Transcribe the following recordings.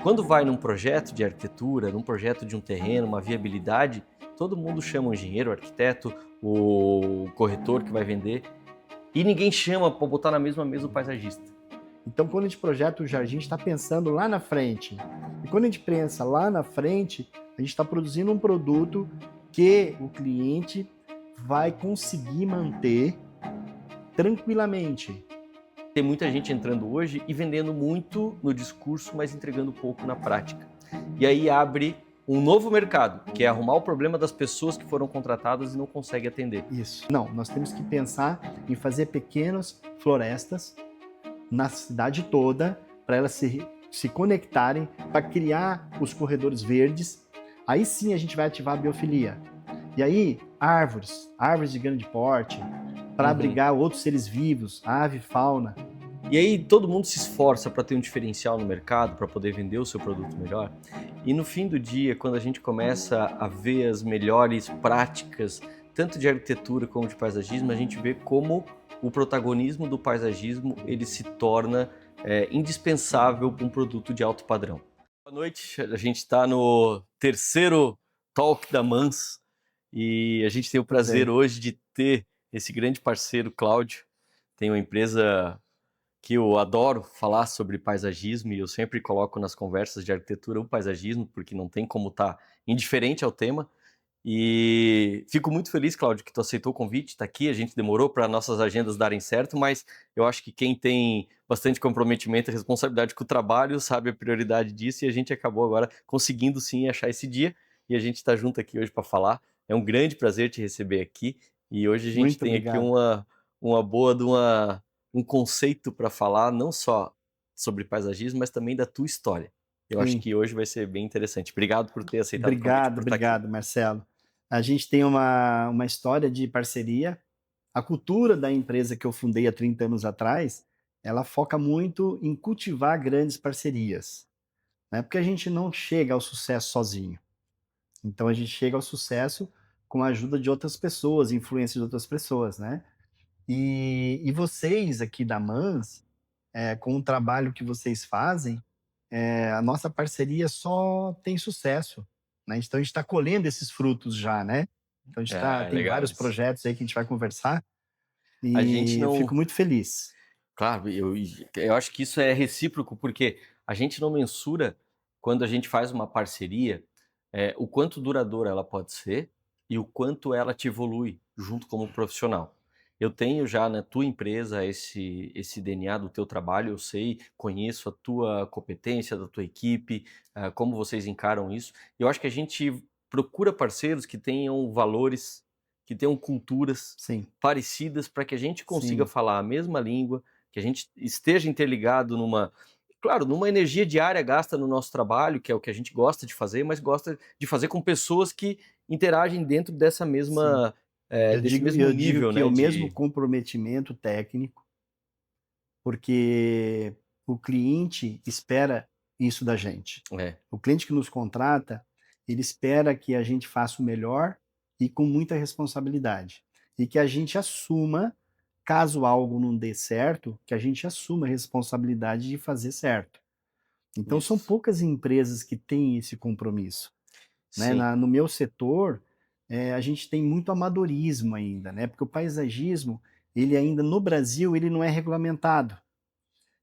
Quando vai num projeto de arquitetura, num projeto de um terreno, uma viabilidade, todo mundo chama o engenheiro, o arquiteto, o corretor que vai vender, e ninguém chama para botar na mesma mesa o paisagista. Então, quando a gente projeta o jardim, a gente está pensando lá na frente. E quando a gente pensa lá na frente, a gente está produzindo um produto que o cliente vai conseguir manter tranquilamente. Tem muita gente entrando hoje e vendendo muito no discurso, mas entregando pouco na prática. E aí abre um novo mercado, que é arrumar o problema das pessoas que foram contratadas e não conseguem atender. Isso. Não, nós temos que pensar em fazer pequenas florestas na cidade toda para elas se conectarem, para criar os corredores verdes. Aí sim a gente vai ativar a biofilia. E aí, árvores de grande porte, para abrigar outros seres vivos, ave, fauna. E aí todo mundo se esforça para ter um diferencial no mercado, para poder vender o seu produto melhor. E no fim do dia, quando a gente começa a ver as melhores práticas, tanto de arquitetura como de paisagismo, a gente vê como o protagonismo do paisagismo ele se torna indispensável para um produto de alto padrão. Boa noite, a gente está no terceiro Talk da Mans e a gente tem o prazer hoje de ter esse grande parceiro, Cláudio. Tem uma empresa que eu adoro falar sobre paisagismo e eu sempre coloco nas conversas de arquitetura o paisagismo, porque não tem como estar indiferente ao tema. E fico muito feliz, Cláudio, que tu aceitou o convite, está aqui. A gente demorou para nossas agendas darem certo, mas eu acho que quem tem bastante comprometimento e responsabilidade com o trabalho sabe a prioridade disso e a gente acabou agora conseguindo sim achar esse dia e a gente está junto aqui hoje para falar. É um grande prazer te receber aqui e hoje a gente Muito tem aqui obrigado. uma boa de um conceito para falar não só sobre paisagismo, mas também da tua história. Eu acho Sim. que hoje vai ser bem interessante. Obrigado por ter aceitado o convite, Obrigado, por estar aqui. obrigado, Marcelo. A gente tem uma história de parceria. A cultura da empresa que eu fundei há 30 anos atrás, ela foca muito em cultivar grandes parcerias, né? Porque a gente não chega ao sucesso sozinho. Então a gente chega ao sucesso com a ajuda de outras pessoas, influência de outras pessoas, né? E vocês aqui da Mans, com o trabalho que vocês fazem, a nossa parceria só tem sucesso, né? Então a gente está colhendo esses frutos já, né? Então É, tem legal vários isso. projetos aí que a gente vai conversar A gente e eu não. fico muito feliz. Claro, eu acho que isso é recíproco, porque a gente não mensura, quando a gente faz uma parceria, o quanto duradoura ela pode ser e o quanto ela te evolui junto como profissional. Eu tenho já na tua empresa esse DNA do teu trabalho, eu sei, conheço a tua competência, da tua equipe, como vocês encaram isso. Eu acho que a gente procura parceiros que tenham valores, que tenham culturas Sim, parecidas para que a gente consiga sim, falar a mesma língua, que a gente esteja interligado numa energia diária gasta no nosso trabalho, que é o que a gente gosta de fazer, mas gosta de fazer com pessoas que interagem dentro dessa sim. mesma, desse mesmo Eu digo nível, que né, o mesmo de comprometimento técnico, porque o cliente espera isso da gente. é, O cliente que nos contrata, ele espera que a gente faça o melhor e com muita responsabilidade. E que a gente assuma, caso algo não dê certo, que a gente assuma a responsabilidade de fazer certo. Então são isso. poucas empresas que têm esse compromisso, né? Sim, No meu setor, a gente tem muito amadorismo ainda, né? Porque o paisagismo, ele ainda no Brasil, ele não é regulamentado.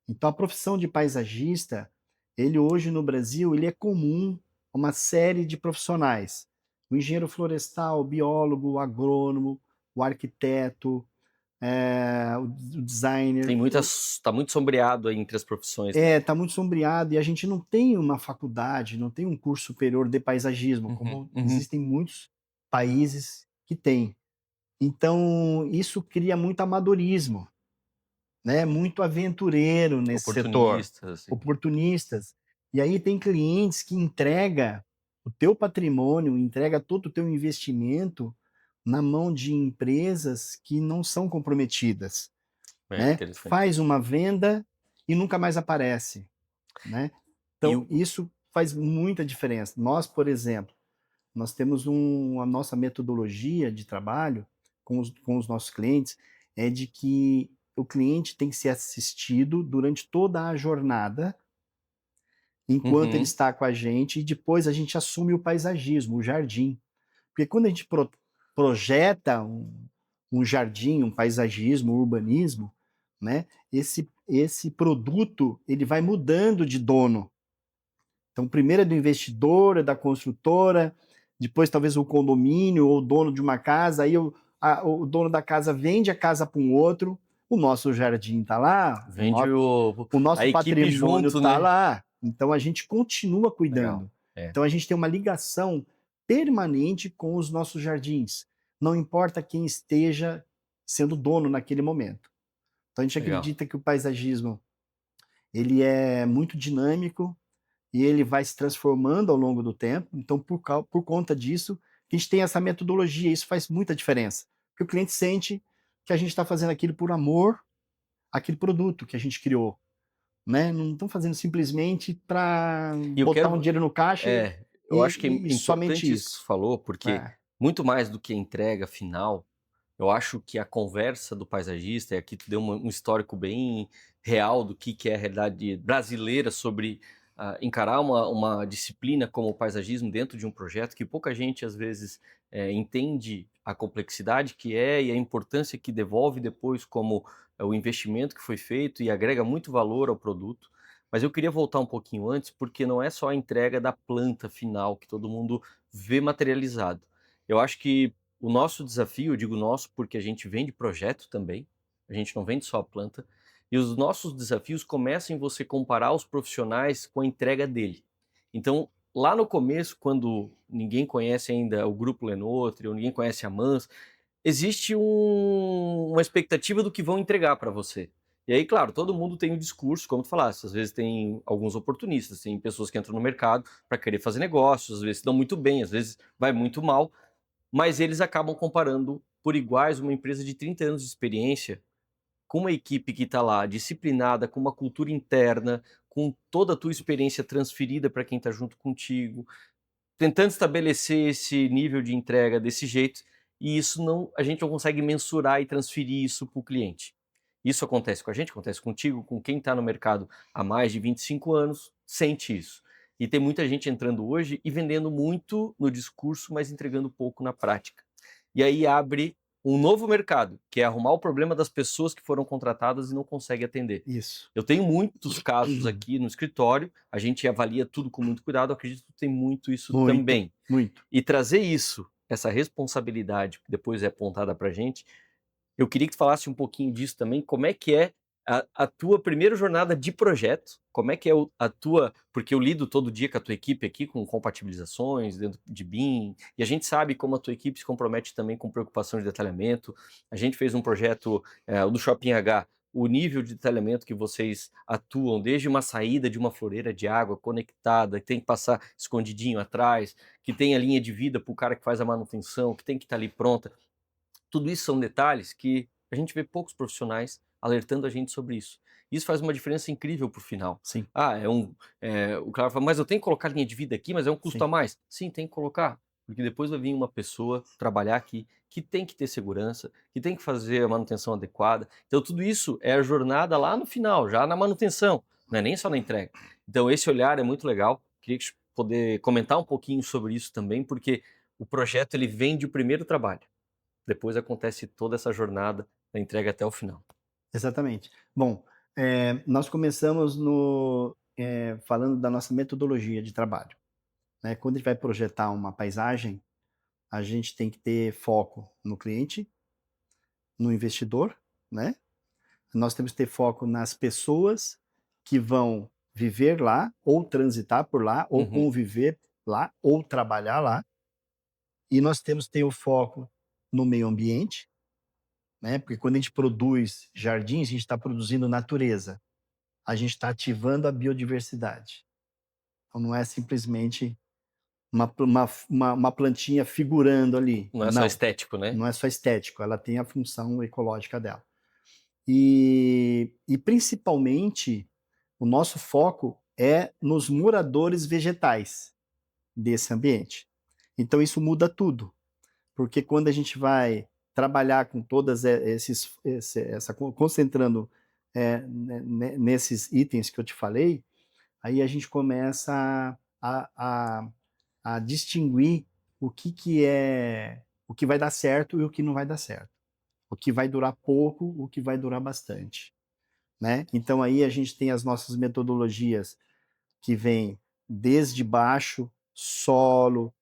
Então a profissão de paisagista, ele hoje no Brasil, ele é comum a uma série de profissionais. O engenheiro florestal, o biólogo, o agrônomo, o arquiteto, o designer. tá muito sombreado aí entre as profissões, né. Está muito sombreado e a gente não tem uma faculdade, não tem um curso superior de paisagismo, Uhum, como uhum. existem muitos países que têm. Então, isso cria muito amadorismo, né? Muito aventureiro nesse setor, Oportunistas, assim. oportunistas. E aí tem clientes que entrega o teu patrimônio, entrega todo o teu investimento na mão de empresas que não são comprometidas, É, né? interessante Faz isso. uma venda e nunca mais aparece, né? E Então, o isso faz muita diferença. Nós, por exemplo, nós temos a nossa metodologia de trabalho com os nossos clientes é de que o cliente tem que ser assistido durante toda a jornada enquanto ele Uhum. está com a gente, e depois a gente assume o paisagismo, o jardim. Porque quando a gente projeta um jardim, um paisagismo, um urbanismo, né, esse produto ele vai mudando de dono. Então, primeiro é do investidor, é da construtora, depois talvez o condomínio ou o dono de uma casa, aí o dono da casa vende a casa para um outro, o nosso jardim está lá, Vende o a nosso equipe patrimônio junto, está né? lá, então a gente continua Legal. cuidando. É. Então a gente tem uma ligação permanente com os nossos jardins, não importa quem esteja sendo dono naquele momento. Então a gente Legal. acredita que o paisagismo ele é muito dinâmico, e ele vai se transformando ao longo do tempo. Então, por conta disso, a gente tem essa metodologia, isso faz muita diferença. Porque o cliente sente que a gente está fazendo aquilo por amor àquele produto que a gente criou. Né? Não estão fazendo simplesmente para E eu botar um quero dinheiro no caixa eu acho que é e somente importante isso que isso. você falou, porque É, muito mais do que a entrega final, eu acho que a conversa do paisagista, e aqui tu deu um histórico bem real do que é a realidade brasileira sobre encarar uma disciplina como o paisagismo dentro de um projeto que pouca gente às vezes entende a complexidade que é e a importância que devolve depois como o investimento que foi feito e agrega muito valor ao produto. Mas eu queria voltar um pouquinho antes, porque não é só a entrega da planta final que todo mundo vê materializado. Eu acho que o nosso desafio, eu digo nosso porque a gente vende projeto também, a gente não vende só a planta, e os nossos desafios começam em você comparar os profissionais com a entrega dele. Então, lá no começo, quando ninguém conhece ainda o Grupo Lenotri, ou ninguém conhece a Mans, existe uma expectativa do que vão entregar para você. E aí, claro, todo mundo tem um discurso, como tu falaste, às vezes tem alguns oportunistas, tem pessoas que entram no mercado para querer fazer negócios, às vezes se dão muito bem, às vezes vai muito mal, mas eles acabam comparando por iguais uma empresa de 30 anos de experiência com uma equipe que está lá disciplinada, com uma cultura interna, com toda a tua experiência transferida para quem está junto contigo, tentando estabelecer esse nível de entrega desse jeito, e isso não, a gente não consegue mensurar e transferir isso para o cliente. Isso acontece com a gente, acontece contigo, com quem está no mercado há mais de 25 anos, sente isso. E tem muita gente entrando hoje e vendendo muito no discurso, mas entregando pouco na prática. E aí abre um novo mercado, que é arrumar o problema das pessoas que foram contratadas e não conseguem atender. isso. Eu tenho muitos casos aqui no escritório, a gente avalia tudo com muito cuidado, acredito que tem muito isso Muito, também. muito. E trazer isso, essa responsabilidade que depois é apontada para a gente, eu queria que tu falasse um pouquinho disso também, como é que é a tua primeira jornada de projeto, como é que é a tua, porque eu lido todo dia com a tua equipe aqui, com compatibilizações dentro de BIM, e a gente sabe como a tua equipe se compromete também com preocupação de detalhamento. A gente fez um projeto, o do Shopping H, o nível de detalhamento que vocês atuam, desde uma saída de uma floreira de água conectada, que tem que passar escondidinho atrás, que tem a linha de vida para o cara que faz a manutenção, que tem que estar ali pronta. Tudo isso são detalhes que a gente vê poucos profissionais alertando a gente sobre isso. Isso faz uma diferença incrível para o final. Sim, Ah, o cara fala, mas eu tenho que colocar linha de vida aqui, mas é um custo sim. a mais. Sim, tem que colocar, porque depois vai vir uma pessoa trabalhar aqui que tem que ter segurança, que tem que fazer a manutenção adequada. Então tudo isso é a jornada lá no final, já na manutenção, não é nem só na entrega. Então esse olhar é muito legal. Queria poder comentar um pouquinho sobre isso também, porque o projeto ele vem de o primeiro trabalho. Depois acontece toda essa jornada da entrega até o final. Exatamente. Bom, nós começamos falando da nossa metodologia de trabalho. Né? Quando a gente vai projetar uma paisagem, a gente tem que ter foco no cliente, no investidor, né? Nós temos que ter foco nas pessoas que vão viver lá, ou transitar por lá, ou Uhum. conviver lá, ou trabalhar lá. E nós temos que ter o foco no meio ambiente, né? Porque quando a gente produz jardins, a gente está produzindo natureza. A gente está ativando a biodiversidade. Então não é simplesmente uma plantinha figurando ali. Não é só Não, estético, né? não é só estético, ela tem a função ecológica dela. E principalmente, o nosso foco é nos moradores vegetais desse ambiente. Então isso muda tudo, porque quando a gente vai trabalhar com todas concentrando nesses itens que eu te falei, aí a gente começa a distinguir o que vai dar certo e o que não vai dar certo. O que vai durar pouco, o que vai durar bastante, né? Então aí a gente tem as nossas metodologias que vêm desde baixo, solo,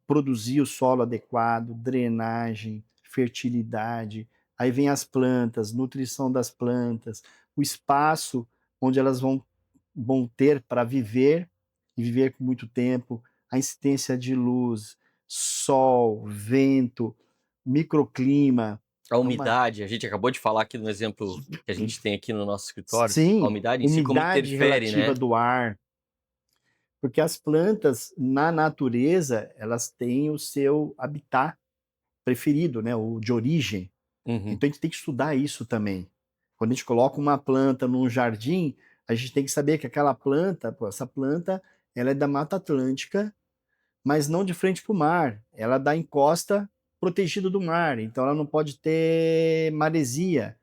produzir o solo adequado, drenagem, fertilidade, aí vem as plantas, nutrição das plantas, o espaço onde elas vão ter para viver e viver por muito tempo, a incidência de luz, sol, vento, microclima. A É uma, umidade, a gente acabou de falar aqui no exemplo que a gente tem aqui no nosso escritório, a sim, umidade em si como umidade interfere, relativa né? do ar, porque as plantas na natureza elas têm o seu habitat preferido, né, o de origem. Uhum. Então a gente tem que estudar isso também. Quando a gente coloca uma planta num jardim, a gente tem que saber que aquela planta, pô, essa planta, ela é da Mata Atlântica, mas não de frente para o mar. Ela dá encosta protegida do mar, então ela não pode ter maresia.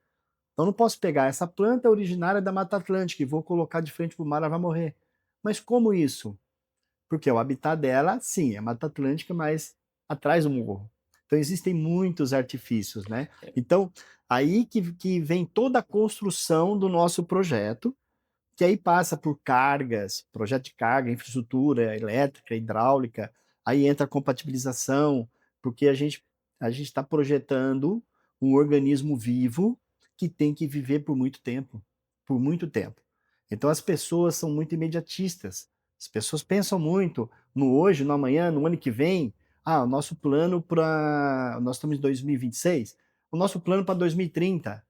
Então eu não posso pegar essa planta originária da Mata Atlântica e vou colocar de frente para o mar, ela vai morrer. Mas como isso? Porque o habitat dela, sim, é Mata Atlântica, mas atrás do morro. Então existem muitos artifícios, né? Então, aí que vem toda a construção do nosso projeto, que aí passa por cargas, projeto de carga, infraestrutura elétrica, hidráulica, aí entra a compatibilização, porque a gente está projetando um organismo vivo que tem que viver por muito tempo, por muito tempo. Então as pessoas são muito imediatistas, as pessoas pensam muito no hoje, no amanhã, no ano que vem. Ah, o nosso plano para. Nós estamos em 2026, o nosso plano para 2030.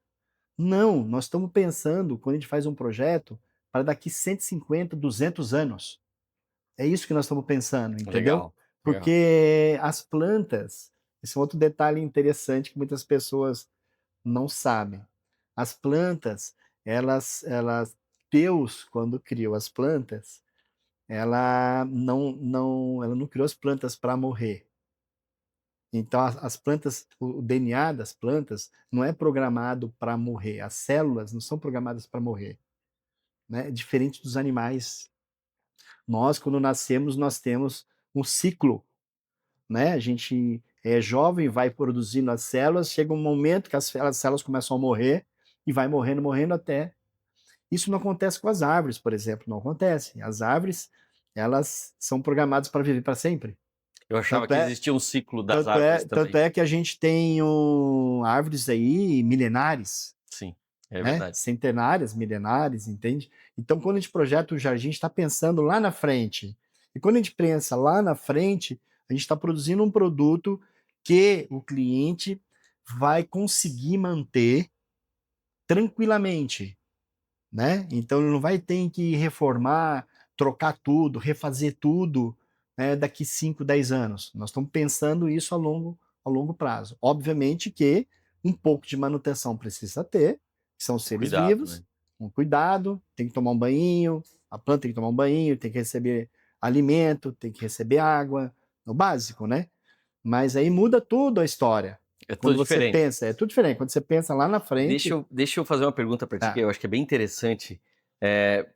Não, nós estamos pensando, quando a gente faz um projeto, para daqui 150, 200 anos. É isso que nós estamos pensando, entendeu? Legal, legal. Porque as plantas, esse é um outro detalhe interessante que muitas pessoas não sabem. As plantas, Deus, quando criou as plantas, ela não criou as plantas para morrer. Então, as plantas, o DNA das plantas não é programado para morrer. As células não são programadas para morrer, né? Diferente dos animais. Nós, quando nascemos, nós temos um ciclo, né? A gente é jovem, vai produzindo as células, chega um momento que as células começam a morrer e vai morrendo, morrendo até. Isso não acontece com as árvores, por exemplo, não acontece. As árvores, elas são programadas para viver para sempre. Eu achava Tanto que é, existia um ciclo das tanto árvores é, tanto também. é que a gente tem árvores aí milenares, Sim, é né? verdade. Centenárias, milenares, entende? Então, quando a gente projeta o jardim, a gente está pensando lá na frente. E quando a gente pensa lá na frente, a gente está produzindo um produto que o cliente vai conseguir manter tranquilamente, né? Então, ele não vai ter que reformar, trocar tudo, refazer tudo, né, daqui 5, 10 anos. Nós estamos pensando isso a longo prazo. Obviamente que um pouco de manutenção precisa ter, que são seres Cuidado, né? vivos, um cuidado, tem que tomar um banho, a planta tem que tomar um banho, tem que receber alimento, tem que receber água, o básico, né? Mas aí muda tudo a história. É Quando tudo você diferente. pensa, é tudo diferente. Quando você pensa lá na Deixa frente, eu, deixa eu fazer uma pergunta para ti, que tá, eu acho que é bem interessante,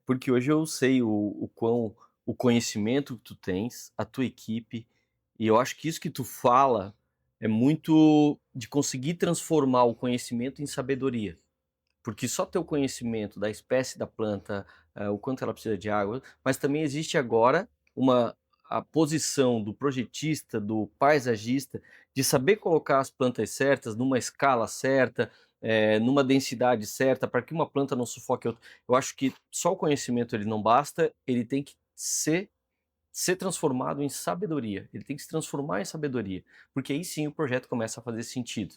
porque hoje eu sei o quão o conhecimento que tu tens, a tua equipe, e eu acho que isso que tu fala é muito de conseguir transformar o conhecimento em sabedoria. Porque só ter o conhecimento da espécie da planta, o quanto ela precisa de água, mas também existe agora a posição do projetista, do paisagista, de saber colocar as plantas certas, numa escala certa, numa densidade certa, para que uma planta não sufoque a outra. Eu acho que só o conhecimento ele não basta, ele tem que ser transformado em sabedoria. Ele tem que se transformar em sabedoria, porque aí sim o projeto começa a fazer sentido.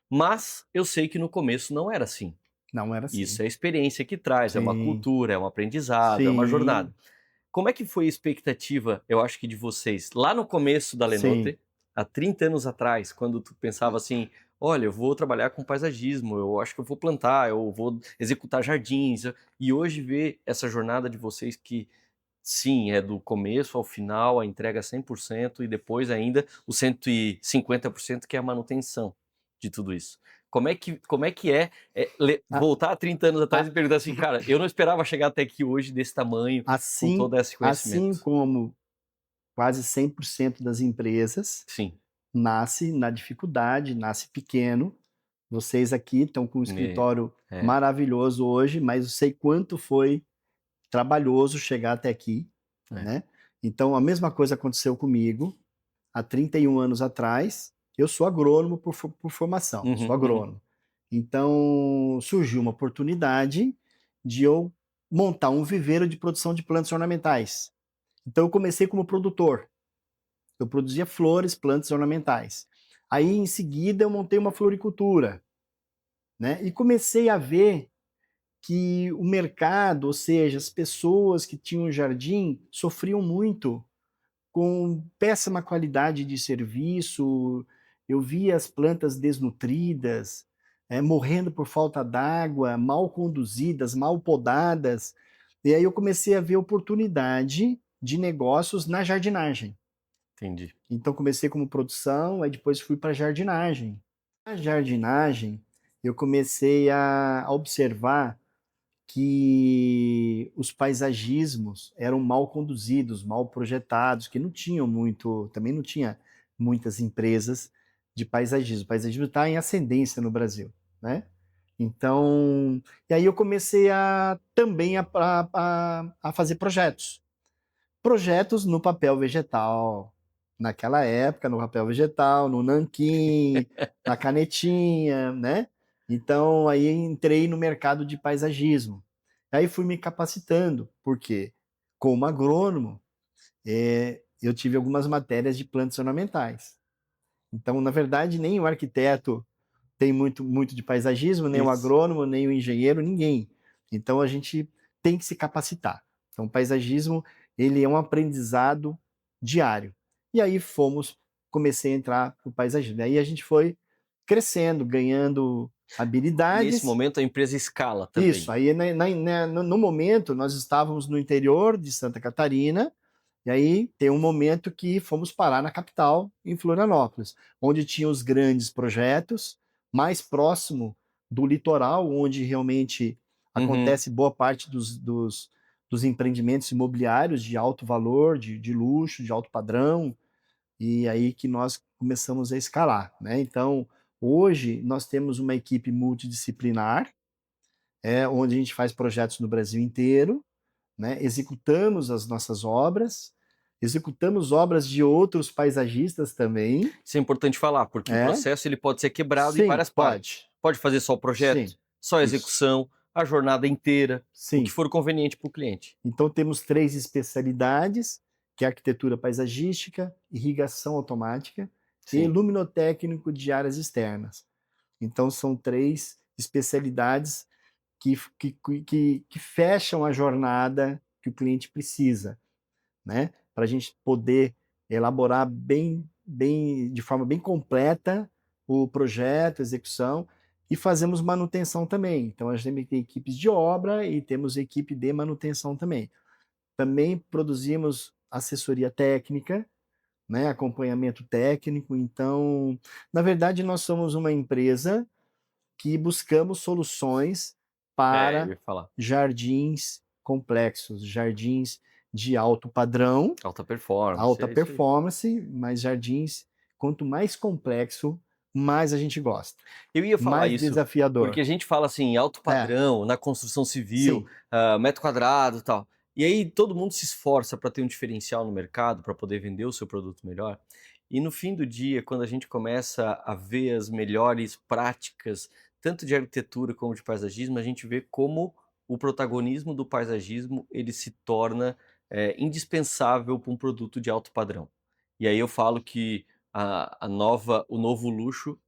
Mas eu sei que no começo não era assim. não era assim. Isso é a experiência que traz, é uma Sim, cultura, é um aprendizado, é uma sim, jornada. Como é que foi a expectativa, eu acho que de vocês, lá no começo da sim. Lenotre, há 30 anos atrás, quando tu pensava assim, olha, eu vou trabalhar com paisagismo, eu acho que eu vou plantar, eu vou executar jardins, e hoje ver essa jornada de vocês que, sim, é do começo ao final, a entrega 100% e depois ainda o 150% que é a manutenção de tudo isso. como é que A- voltar há 30 anos atrás a- e perguntar assim, cara, eu não esperava chegar até aqui hoje desse tamanho, com assim, todo esse assim conhecimento. como quase 100% das empresas, Sim. nasce na dificuldade, nasce pequeno. Vocês aqui estão com um É, escritório é, maravilhoso hoje, mas eu sei quanto foi trabalhoso chegar até aqui, é. né? Então, a mesma coisa aconteceu comigo há 31 anos atrás. Eu sou agrônomo por formação, Uhum, sou uhum. agrônomo. Então, surgiu uma oportunidade de eu montar um viveiro de produção de plantas ornamentais. Então, eu comecei como produtor. Eu produzia flores, plantas ornamentais. Aí, em seguida, eu montei uma floricultura, né? E comecei a ver que o mercado, ou seja, as pessoas que tinham jardim, sofriam muito com péssima qualidade de serviço. Eu via as plantas desnutridas, morrendo por falta d'água, mal conduzidas, mal podadas. E aí eu comecei a ver oportunidade de negócios na jardinagem. Entendi. Então comecei como produção, aí depois fui para jardinagem. Na jardinagem, eu comecei a observar que os paisagismos eram mal conduzidos, mal projetados, que não tinham muito, também não tinha muitas empresas de paisagismo. O paisagismo está em ascendência no Brasil, né? Então, e aí eu comecei a também a fazer projetos no papel vegetal, naquela época, no papel vegetal, no nanquim, na canetinha, né? Então, aí entrei no mercado de paisagismo. Aí fui me capacitando, porque, como agrônomo, eu tive algumas matérias de plantas ornamentais. Então, na verdade, nem o arquiteto tem muito de paisagismo, nem o Isso. agrônomo, nem o engenheiro, ninguém. Então a gente tem que se capacitar. Então o paisagismo, ele é um aprendizado diário. E aí comecei a entrar no paisagismo. Aí a gente foi crescendo, ganhando Nesse habilidades. momento a empresa escala Isso, também. aí no momento nós estávamos no interior de Santa Catarina, e aí tem um momento que fomos parar na capital, em Florianópolis, onde tinha os grandes projetos, mais próximo do litoral, onde realmente Uhum. acontece boa parte dos empreendimentos imobiliários de alto valor, de luxo, de alto padrão, e aí que nós começamos a escalar, né? Então, hoje nós temos uma equipe multidisciplinar, onde a gente faz projetos no Brasil inteiro, né? Executamos as nossas obras, executamos obras de outros paisagistas também. Isso é importante falar, porque o É? processo ele pode ser quebrado em Sim, várias partes. pode. Pode fazer só o projeto, Sim, só a isso. execução, a jornada inteira, o que Sim. for conveniente para o cliente. Então temos três especialidades, que é arquitetura paisagística, irrigação automática e Sim. luminotécnico de áreas externas. Então são três especialidades que fecham a jornada que o cliente precisa, né? Para a gente poder elaborar de forma bem completa o projeto, a execução, e fazemos manutenção também. Então, a gente tem equipes de obra e temos equipe de manutenção também. Também produzimos assessoria técnica, né, acompanhamento técnico. Então, na verdade, nós somos uma empresa que buscamos soluções Eu para ia falar. jardins complexos, jardins de Alta performance, alta é isso aí. performance, mas jardins, quanto mais complexo, mais a gente gosta, Eu ia falar mais isso, porque desafiador. a gente fala assim, alto É, padrão, na construção civil, sim, metro quadrado e tal. E aí todo mundo se esforça para ter um diferencial no mercado, para poder vender o seu produto melhor. E no fim do dia, quando a gente começa a ver as melhores práticas, tanto de arquitetura como de paisagismo, a gente vê como o protagonismo do paisagismo ele se torna indispensável para um produto de alto padrão. E aí eu falo que o novo luxo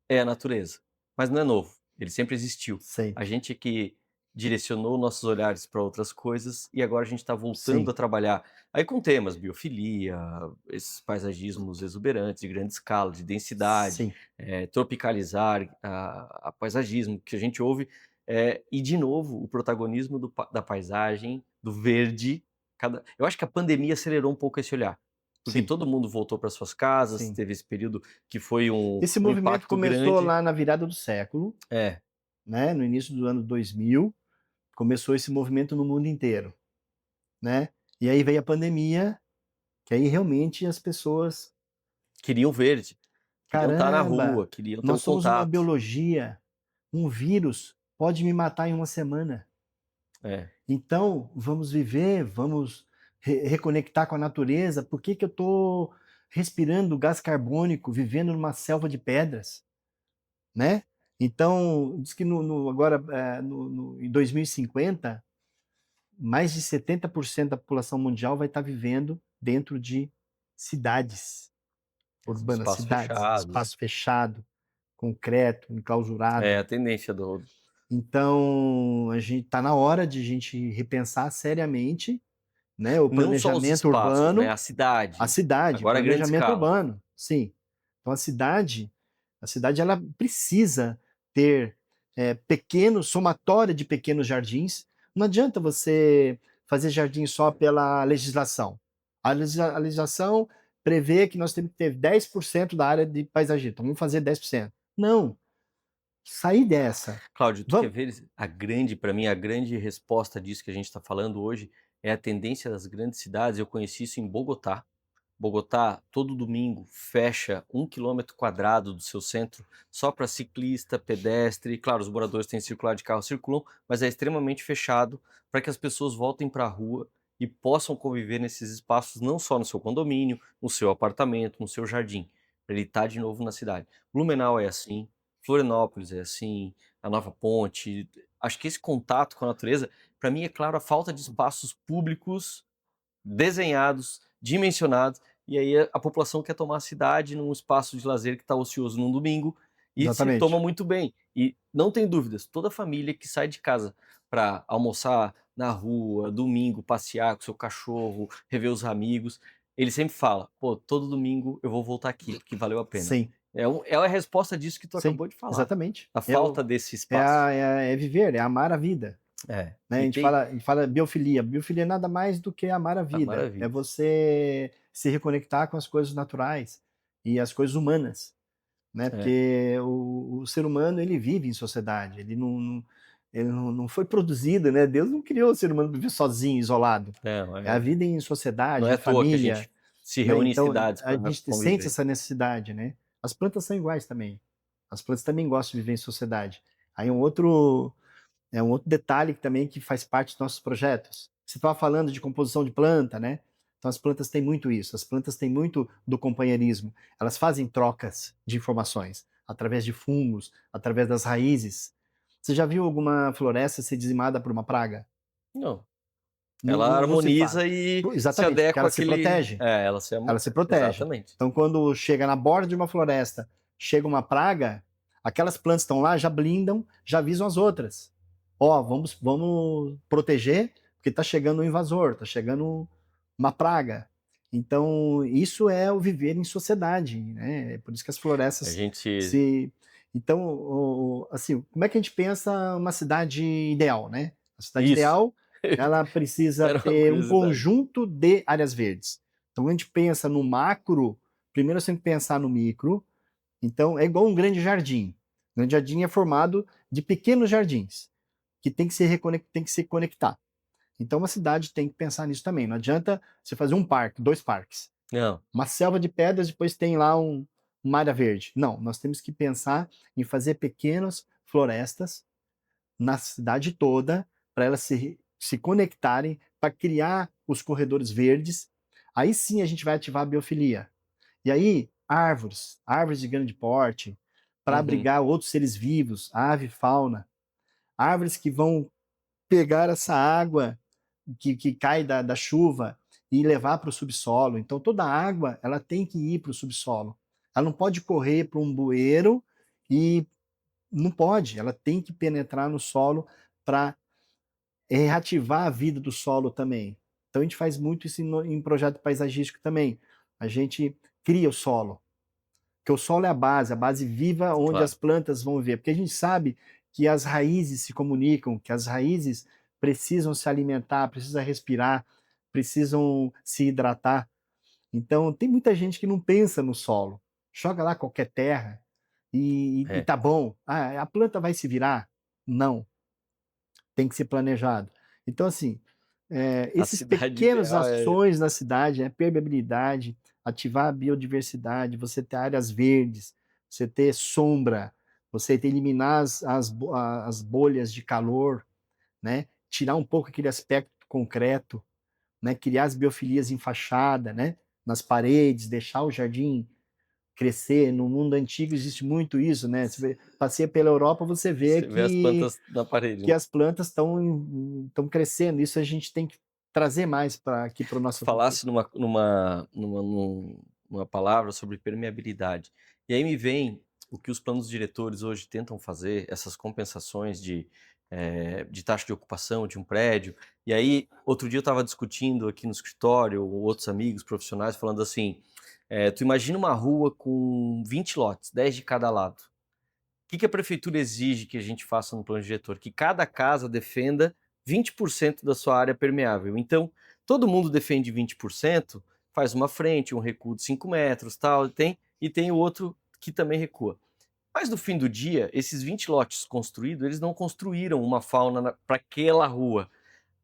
é a natureza, mas não é novo, ele sempre existiu. A sempre. gente é que direcionou nossos olhares para outras coisas e agora a gente está voltando a Sim, trabalhar aí com temas biofilia, esses paisagismos exuberantes de grande escala, de densidade, sim, tropicalizar a paisagismo que a gente ouve, e de novo o protagonismo da paisagem, do verde, eu acho que a pandemia acelerou um pouco esse olhar, Porque sim, todo mundo voltou para suas casas, sim. teve esse período que foi Esse um movimento impacto começou grande. lá na virada do século, É, né, no início do ano 2000, começou esse movimento no mundo inteiro, né? E aí veio a pandemia, que aí realmente as pessoas, queriam verde, queriam estar na caramba, rua, queriam ter o nós somos uma contato. biologia, um vírus pode me matar em uma semana. É. Então, vamos viver, vamos reconectar com a natureza. Por que que eu estou respirando gás carbônico, vivendo numa selva de pedras, né? Então, diz que agora, em 2050, mais de 70% da população mundial vai estar vivendo dentro de cidades urbanas, Espaços cidades, fechados. espaço fechado, concreto, É enclausurado. a tendência do. Então, a gente está na hora de a gente repensar seriamente, né, o Não só os planejamento espaços, né? urbano, A a cidade. cidade, Agora a grande planejamento escala. urbano, sim. Então a cidade ela precisa ter pequenos, somatória de pequenos jardins. Não adianta você fazer jardim só pela legislação. A legislação prevê que nós temos que ter 10% da área de paisagismo. Então vamos fazer 10%. Não, sair dessa. Cláudio, tu quer Vamos, ver a grande, para mim, a grande resposta disso que a gente está falando hoje é a tendência das grandes cidades. Eu conheci isso em Bogotá. Bogotá, todo domingo, fecha 1 quilômetro quadrado do seu centro só para ciclista, pedestre. Claro, os moradores têm circular de carro, circulam, mas é extremamente fechado para que as pessoas voltem para a rua e possam conviver nesses espaços, não só no seu condomínio, no seu apartamento, no seu jardim, para ele estar de novo na cidade. Blumenau é assim, Florianópolis é assim, a Nova Ponte. Acho que esse contato com a natureza, para mim, é claro, a falta de espaços públicos desenhados, dimensionados, e aí a população quer tomar a cidade num espaço de lazer que está ocioso num domingo e se toma exatamente. muito bem. E não tem dúvidas, toda família que sai de casa para almoçar na rua, domingo, passear com seu cachorro, rever os amigos, ele sempre fala: pô, todo domingo eu vou voltar aqui, porque valeu a pena. Sim, É a resposta disso que tu sim, acabou de falar. exatamente. A falta desse espaço. É viver, é amar a vida. É. Né? E tem. A gente fala biofilia. Biofilia é nada mais do que amar a Ah, vida. É maravilha. você se reconectar com as coisas naturais e as coisas humanas, né? É. Porque o ser humano ele vive em sociedade. Ele não foi produzido, né? Deus não criou o ser humano para viver sozinho, isolado. Não, É a vida em não sociedade, é em à toa que a família, gente se né? reúne em Então cidades a para gente sente conviver. essa necessidade, né? As plantas são iguais também. As plantas também gostam de viver em sociedade. Aí um outro detalhe também que faz parte dos nossos projetos. Você estava falando de composição de planta, né? Então as plantas têm muito isso. As plantas têm muito do companheirismo. Elas fazem trocas de informações através de fungos, através das raízes. Você já viu alguma floresta ser dizimada por uma praga? Não, Não, ela não se faz. harmoniza e se Exatamente, porque adequa ela se àquele. protege. É, ela se Ela ama. se protege. Exatamente. Então, quando chega na borda de uma floresta, chega uma praga, aquelas plantas que estão lá já blindam, já avisam as outras. Ó, vamos proteger, porque está chegando um invasor, está chegando uma praga. Então, isso é o viver em sociedade, né? É por isso que as A florestas gente. se. Então, assim, como é que a gente pensa uma cidade ideal, né? A cidade Isso. ideal, ela precisa Era uma ter um curiosidade. conjunto de áreas verdes. Então, quando a gente pensa no macro, primeiro você tem que pensar no micro. Então, é igual um grande jardim. Um grande jardim é formado de pequenos jardins que tem que se conectar. Então, uma cidade tem que pensar nisso também. Não adianta você fazer um parque, dois parques. Não, Uma selva de pedras, depois tem lá uma área verde. Não, nós temos que pensar em fazer pequenas florestas na cidade toda para elas se conectarem, para criar os corredores verdes. Aí sim a gente vai ativar a biofilia. E aí, árvores de grande porte, para uhum. abrigar outros seres vivos, ave, fauna, árvores que vão pegar essa água que cai da chuva e levar para o subsolo. Então, toda a água ela tem que ir para o subsolo. Ela não pode correr para um bueiro e não pode, ela tem que penetrar no solo para reativar a vida do solo também. Então, a gente faz muito isso em projeto paisagístico também. A gente cria o solo, que o solo é a base viva onde as Claro. plantas vão viver, porque a gente sabe que as raízes se comunicam, que as raízes precisam se alimentar, precisam respirar, precisam se hidratar. Então, tem muita gente que não pensa no solo, joga lá qualquer terra e É, tá bom. Ah, a planta vai se virar? Não, tem que ser planejado. Então, assim, a esses cidade pequenos ideal é ações na cidade, permeabilidade, ativar a biodiversidade, você ter áreas verdes, você ter sombra, você ter eliminar as bolhas de calor, né? Tirar um pouco aquele aspecto concreto, né? Criar as biofilias em fachada, né? Nas paredes, deixar o jardim crescer. No mundo antigo existe muito isso, né? Passeia pela Europa, você vê você vê as que plantas na parede, que né. as plantas estão crescendo. Isso a gente tem que trazer mais para aqui para nossa cultura. Falasse numa palavra sobre permeabilidade, e aí me vem o que os planos diretores hoje tentam fazer, essas compensações de taxa de ocupação de um prédio, e aí outro dia eu estava discutindo aqui no escritório, outros amigos profissionais falando assim, tu imagina uma rua com 20 lotes, 10 de cada lado. Que a prefeitura exige que a gente faça no plano diretor? Que cada casa defenda 20% da sua área permeável. Então, todo mundo defende 20%, faz uma frente, um recuo de 5 metros, tal, e tem o outro que também recua. Mas no fim do dia, esses 20 lotes construídos, eles não construíram uma fauna para aquela rua.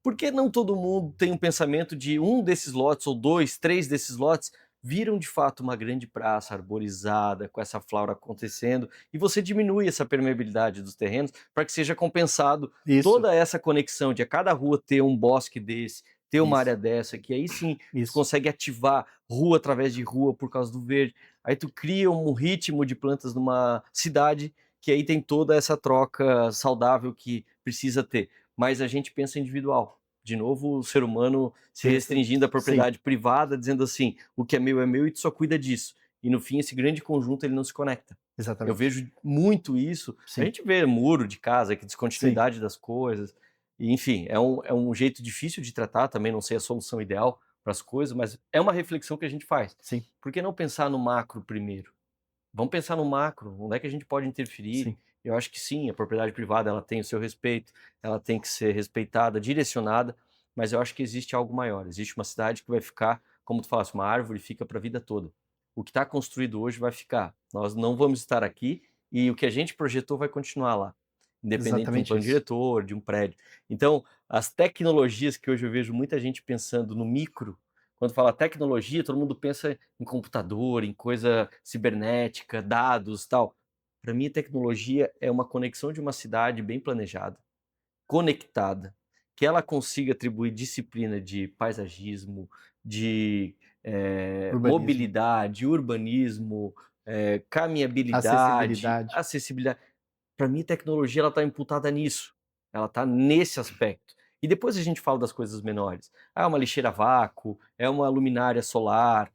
Por que não todo mundo tem um pensamento de um desses lotes, ou dois, três desses lotes, viram de fato uma grande praça arborizada, com essa flora acontecendo, e você diminui essa permeabilidade dos terrenos para que seja compensado Isso, toda essa conexão de a cada rua ter um bosque desse, ter uma isso, área dessa, que aí sim tu isso. consegue ativar rua através de rua por causa do verde. Aí tu cria um ritmo de plantas numa cidade que aí tem toda essa troca saudável que precisa ter, mas a gente pensa individual. De novo, o ser humano se Pensa, restringindo à sim, propriedade privada, dizendo assim: o que é meu e tu só cuida disso. E no fim, esse grande conjunto ele não se conecta. Eu exatamente. vejo muito isso. A Sim, gente vê muro de casa, que sim, descontinuidade das coisas. E, enfim, é um jeito difícil de tratar, também não sei a solução ideal para as coisas, mas é uma reflexão que a gente faz. sim, Por que não pensar no macro primeiro? Vamos pensar no macro, onde é que a gente pode interferir? sim, Eu acho que sim, a propriedade privada ela tem o seu respeito, ela tem que ser respeitada, direcionada, mas eu acho que existe algo maior. Existe uma cidade que vai ficar, como tu falaste, uma árvore fica para a vida toda. O que está construído hoje vai ficar. Nós não vamos estar aqui e o que a gente projetou vai continuar lá, independente de um exatamente plano isso. diretor, de um prédio. Então, as tecnologias que hoje eu vejo muita gente pensando no micro, quando fala tecnologia, todo mundo pensa em computador, em coisa cibernética, dados, tal. Para mim, tecnologia é uma conexão de uma cidade bem planejada, conectada, que ela consiga atribuir disciplina de paisagismo, de Urbanismo, mobilidade, urbanismo, caminhabilidade, acessibilidade. acessibilidade. Para mim, tecnologia ela está imputada nisso, ela está nesse aspecto. E depois a gente fala das coisas menores. Ah, é uma lixeira a vácuo, é uma luminária solar,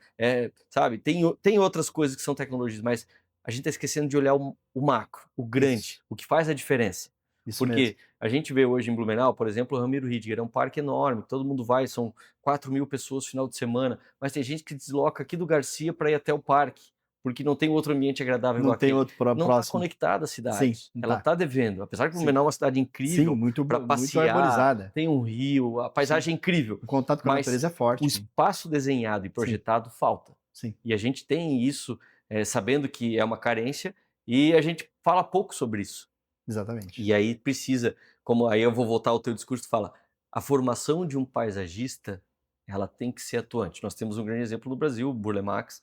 sabe? Tem outras coisas que são tecnologias, mas a gente está esquecendo de olhar o macro, o grande, Isso, o que faz a diferença. isso mesmo. Porque a gente vê hoje em Blumenau, por exemplo, o Ramiro Ridger, é um parque enorme, todo mundo vai, são 4.000 pessoas no final de semana, mas tem gente que desloca aqui do Garcia para ir até o parque, porque não tem outro ambiente agradável Não igual tem aquele. outro Não está próximo. conectada à Sim, cidade, não ela tá. está devendo. Apesar que Sim, Blumenau é uma cidade sim, incrível para muito passear, arborizada. tem um rio, a Sim, paisagem é incrível, o contato com a mas natureza é o forte, sim. espaço desenhado e Sim, projetado falta. sim, E a gente tem isso, sabendo que é uma carência, e a gente fala pouco sobre isso. exatamente. E aí precisa, como aí eu vou voltar ao teu discurso, tu fala, a formação de um paisagista, ela tem que ser atuante. Nós temos um grande exemplo no Brasil, o Burle Marx,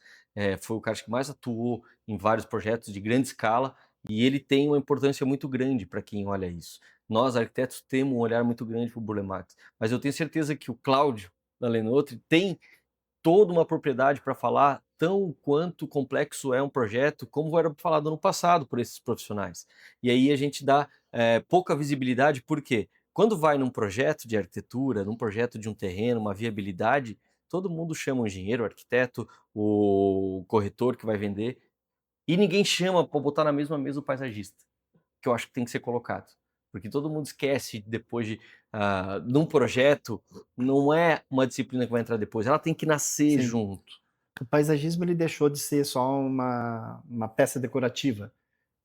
foi o cara que mais atuou em vários projetos de grande escala, e ele tem uma importância muito grande para quem olha isso. Nós, arquitetos, temos um olhar muito grande para o Burle Marx, mas eu tenho certeza que o Cláudio, da Lenotre, tem toda uma propriedade para falar tão quanto complexo é um projeto, como era falado no passado por esses profissionais. E aí a gente dá pouca visibilidade, porque quando vai num projeto de arquitetura, num projeto de um terreno, uma viabilidade, todo mundo chama o engenheiro, o arquiteto, o corretor que vai vender, e ninguém chama para botar na mesma mesa o paisagista, que eu acho que tem que ser colocado. Porque todo mundo esquece depois num projeto, não é uma disciplina que vai entrar depois, ela tem que nascer Sim. junto. O paisagismo ele deixou de ser só uma peça decorativa,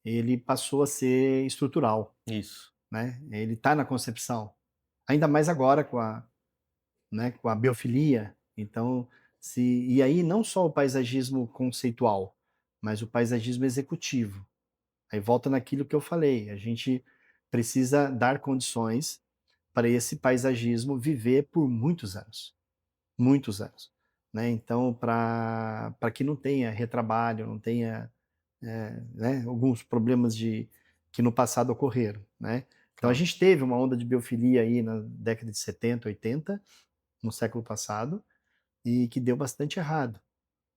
ele passou a ser estrutural, Isso. né, ele está na concepção. Ainda mais agora com a, né, com a biofilia, então E aí não só o paisagismo conceitual, mas o paisagismo executivo. Aí volta naquilo que eu falei, a gente precisa dar condições para esse paisagismo viver por muitos anos, né? Então, para que não tenha retrabalho, não tenha né, alguns problemas que no passado ocorreram, né? Então a Claro. gente teve uma onda de biofilia aí na década de 70, 80, no século passado, e que deu bastante errado,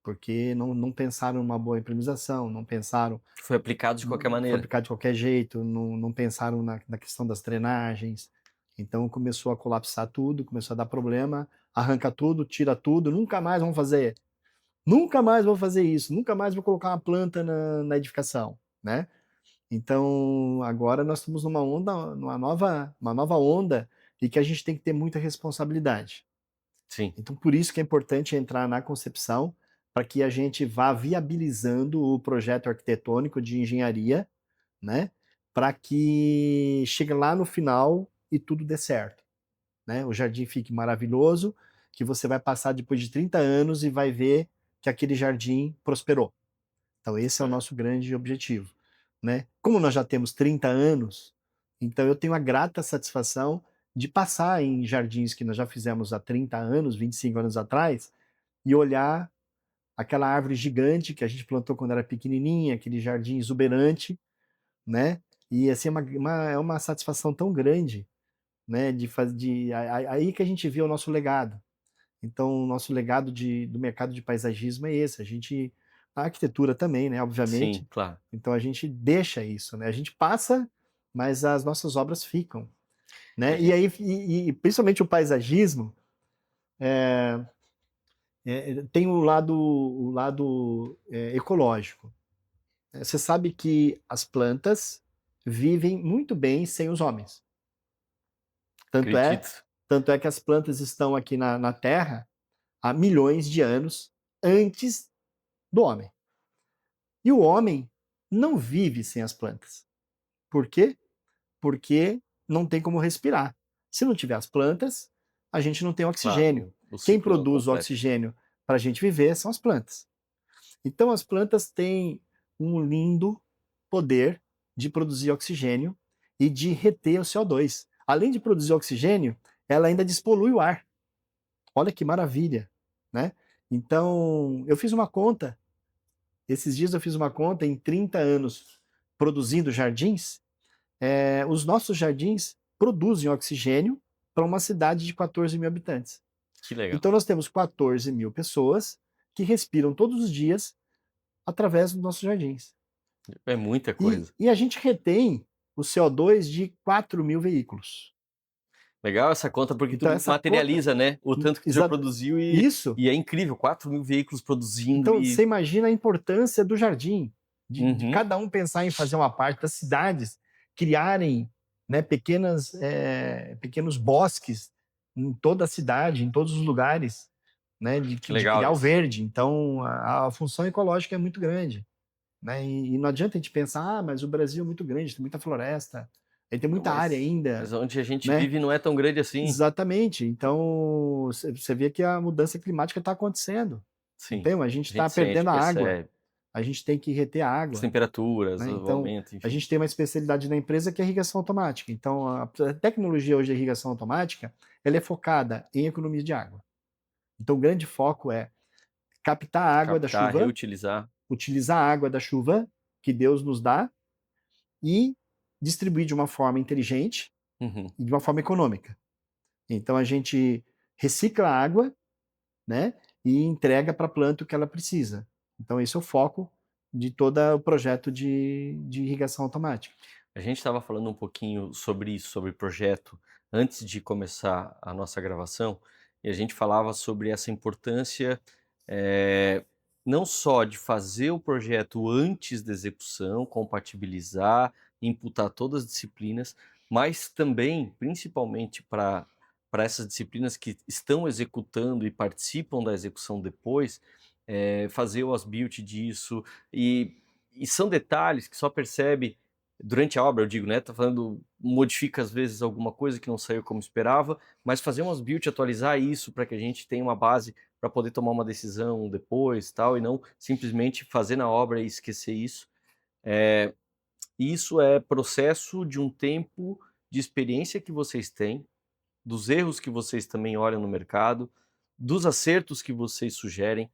porque não pensaram numa boa implementação, não pensaram, Foi aplicado de qualquer maneira. fabricar de qualquer jeito, não pensaram na questão das drenagens, então começou a colapsar tudo, começou a dar problema, arranca tudo, tira tudo, nunca mais vou fazer isso, nunca mais vou colocar uma planta na edificação, né? Então, agora nós estamos numa onda, uma nova onda, e que a gente tem que ter muita responsabilidade. Sim, Então, por isso que é importante entrar na concepção, para que a gente vá viabilizando o projeto arquitetônico de engenharia, né? Para que chegue lá no final e tudo dê certo, né? O jardim fique maravilhoso, que você vai passar depois de 30 anos e vai ver que aquele jardim prosperou. Então, esse é o nosso grande objetivo, né? Como nós já temos 30 anos, então eu tenho a grata satisfação de passar em jardins que nós já fizemos há 30 anos, 25 anos atrás, e olhar aquela árvore gigante que a gente plantou quando era pequenininha, aquele jardim exuberante, né? E assim, é uma satisfação tão grande, né? Aí que a gente vê o nosso legado. Então, o nosso legado do mercado de paisagismo é esse. A arquitetura também, né? sim, Obviamente. claro. Então, a gente deixa isso, né? A gente passa, mas as nossas obras ficam, né? E É, aí, principalmente o paisagismo, tem o lado ecológico. Você sabe que as plantas vivem muito bem sem os homens. Tanto é, acredito. tanto é que as plantas estão aqui na Terra há milhões de anos antes do homem. E o homem não vive sem as plantas. Por quê? Porque não tem como respirar. Se não tiver as plantas, a gente não tem oxigênio. Claro, o Quem ciclo é produz o completo. oxigênio para a gente viver são as plantas. Então, as plantas têm um lindo poder de produzir oxigênio e de reter o CO2. Além de produzir oxigênio, ela ainda despolui o ar. Olha que maravilha, né? Então, eu fiz uma conta. Esses dias eu fiz uma conta em 30 anos produzindo jardins. Os nossos jardins produzem oxigênio para uma cidade de 14 mil habitantes. Que legal. Então nós temos 14 mil pessoas que respiram todos os dias através dos nossos jardins. É muita E, coisa. e a gente retém o CO2 de 4 mil veículos. Legal essa conta, porque Então tu essa conta, materializa, né? O tanto que tu já produziu isso. e é incrível, 4.000 veículos produzindo Então e. você imagina a importância do jardim, de Uhum, cada um pensar em fazer uma parte, das cidades criarem, né, pequenos bosques em toda a cidade, em todos os lugares, né, que de legal criar o isso. verde. Então a função ecológica é muito grande, né? E não adianta a gente pensar, mas o Brasil é muito grande, tem muita floresta, ele tem Não, muita área mas ainda, onde a gente né? vive não é tão grande assim. Exatamente. Então você vê que a mudança climática está acontecendo. Sim, Então a gente a está gente sente, perdendo a água, percebe. a gente tem que reter a As água, temperaturas, né? o Então, aumento, a enfim. gente tem uma especialidade na empresa que é a irrigação automática. Então, a tecnologia hoje de irrigação automática, ela é focada em economia de água. Então, o grande foco é captar a água da Captar, chuva, reutilizar. utilizar a água da chuva que Deus nos dá e distribuir de uma forma inteligente Uhum. e de uma forma econômica. Então, a gente recicla a água, né, e entrega para a planta o que ela precisa. Então, esse é o foco de todo o projeto de irrigação automática. A gente estava falando um pouquinho sobre isso, sobre projeto, antes de começar a nossa gravação, e a gente falava sobre essa importância, eh, não só de fazer o projeto antes da execução, compatibilizar, imputar todas as disciplinas, mas também, principalmente para essas disciplinas que estão executando e participam da execução depois, fazer o as-built disso, e são detalhes que só percebe durante a obra, eu digo, né? Tá falando, modifica às vezes alguma coisa que não saiu como esperava, mas fazer umas build, atualizar isso para que a gente tenha uma base para poder tomar uma decisão depois, tal, e não simplesmente fazer na obra e esquecer isso. Isso é processo de um tempo de experiência que vocês têm, dos erros que vocês também olham no mercado, dos acertos que vocês sugerem,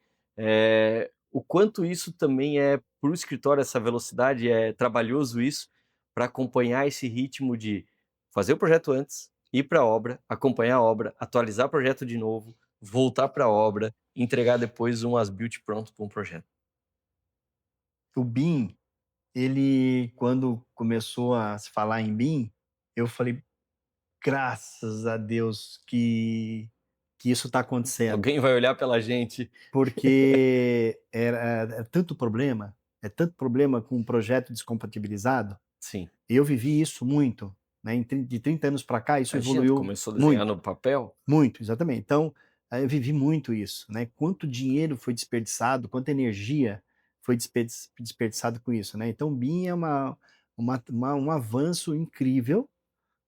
o quanto isso também para o escritório, essa velocidade, é trabalhoso isso, para acompanhar esse ritmo de fazer o projeto antes, ir para a obra, acompanhar a obra, atualizar o projeto de novo, voltar para a obra, entregar depois um as-built pronto para um projeto. O BIM, ele, quando começou a se falar em BIM, eu falei, graças a Deus que isso está acontecendo. Alguém vai olhar pela gente. Porque é tanto problema com um projeto descompatibilizado. Sim. Eu vivi isso muito, né? De 30 anos para cá, isso Imagina, tu evoluiu começou a desenhar muito, no papel? muito, exatamente. Então, eu vivi muito isso, né? Quanto dinheiro foi desperdiçado, quanta energia foi desperdiçado com isso, né? Então, o BIM é um avanço incrível,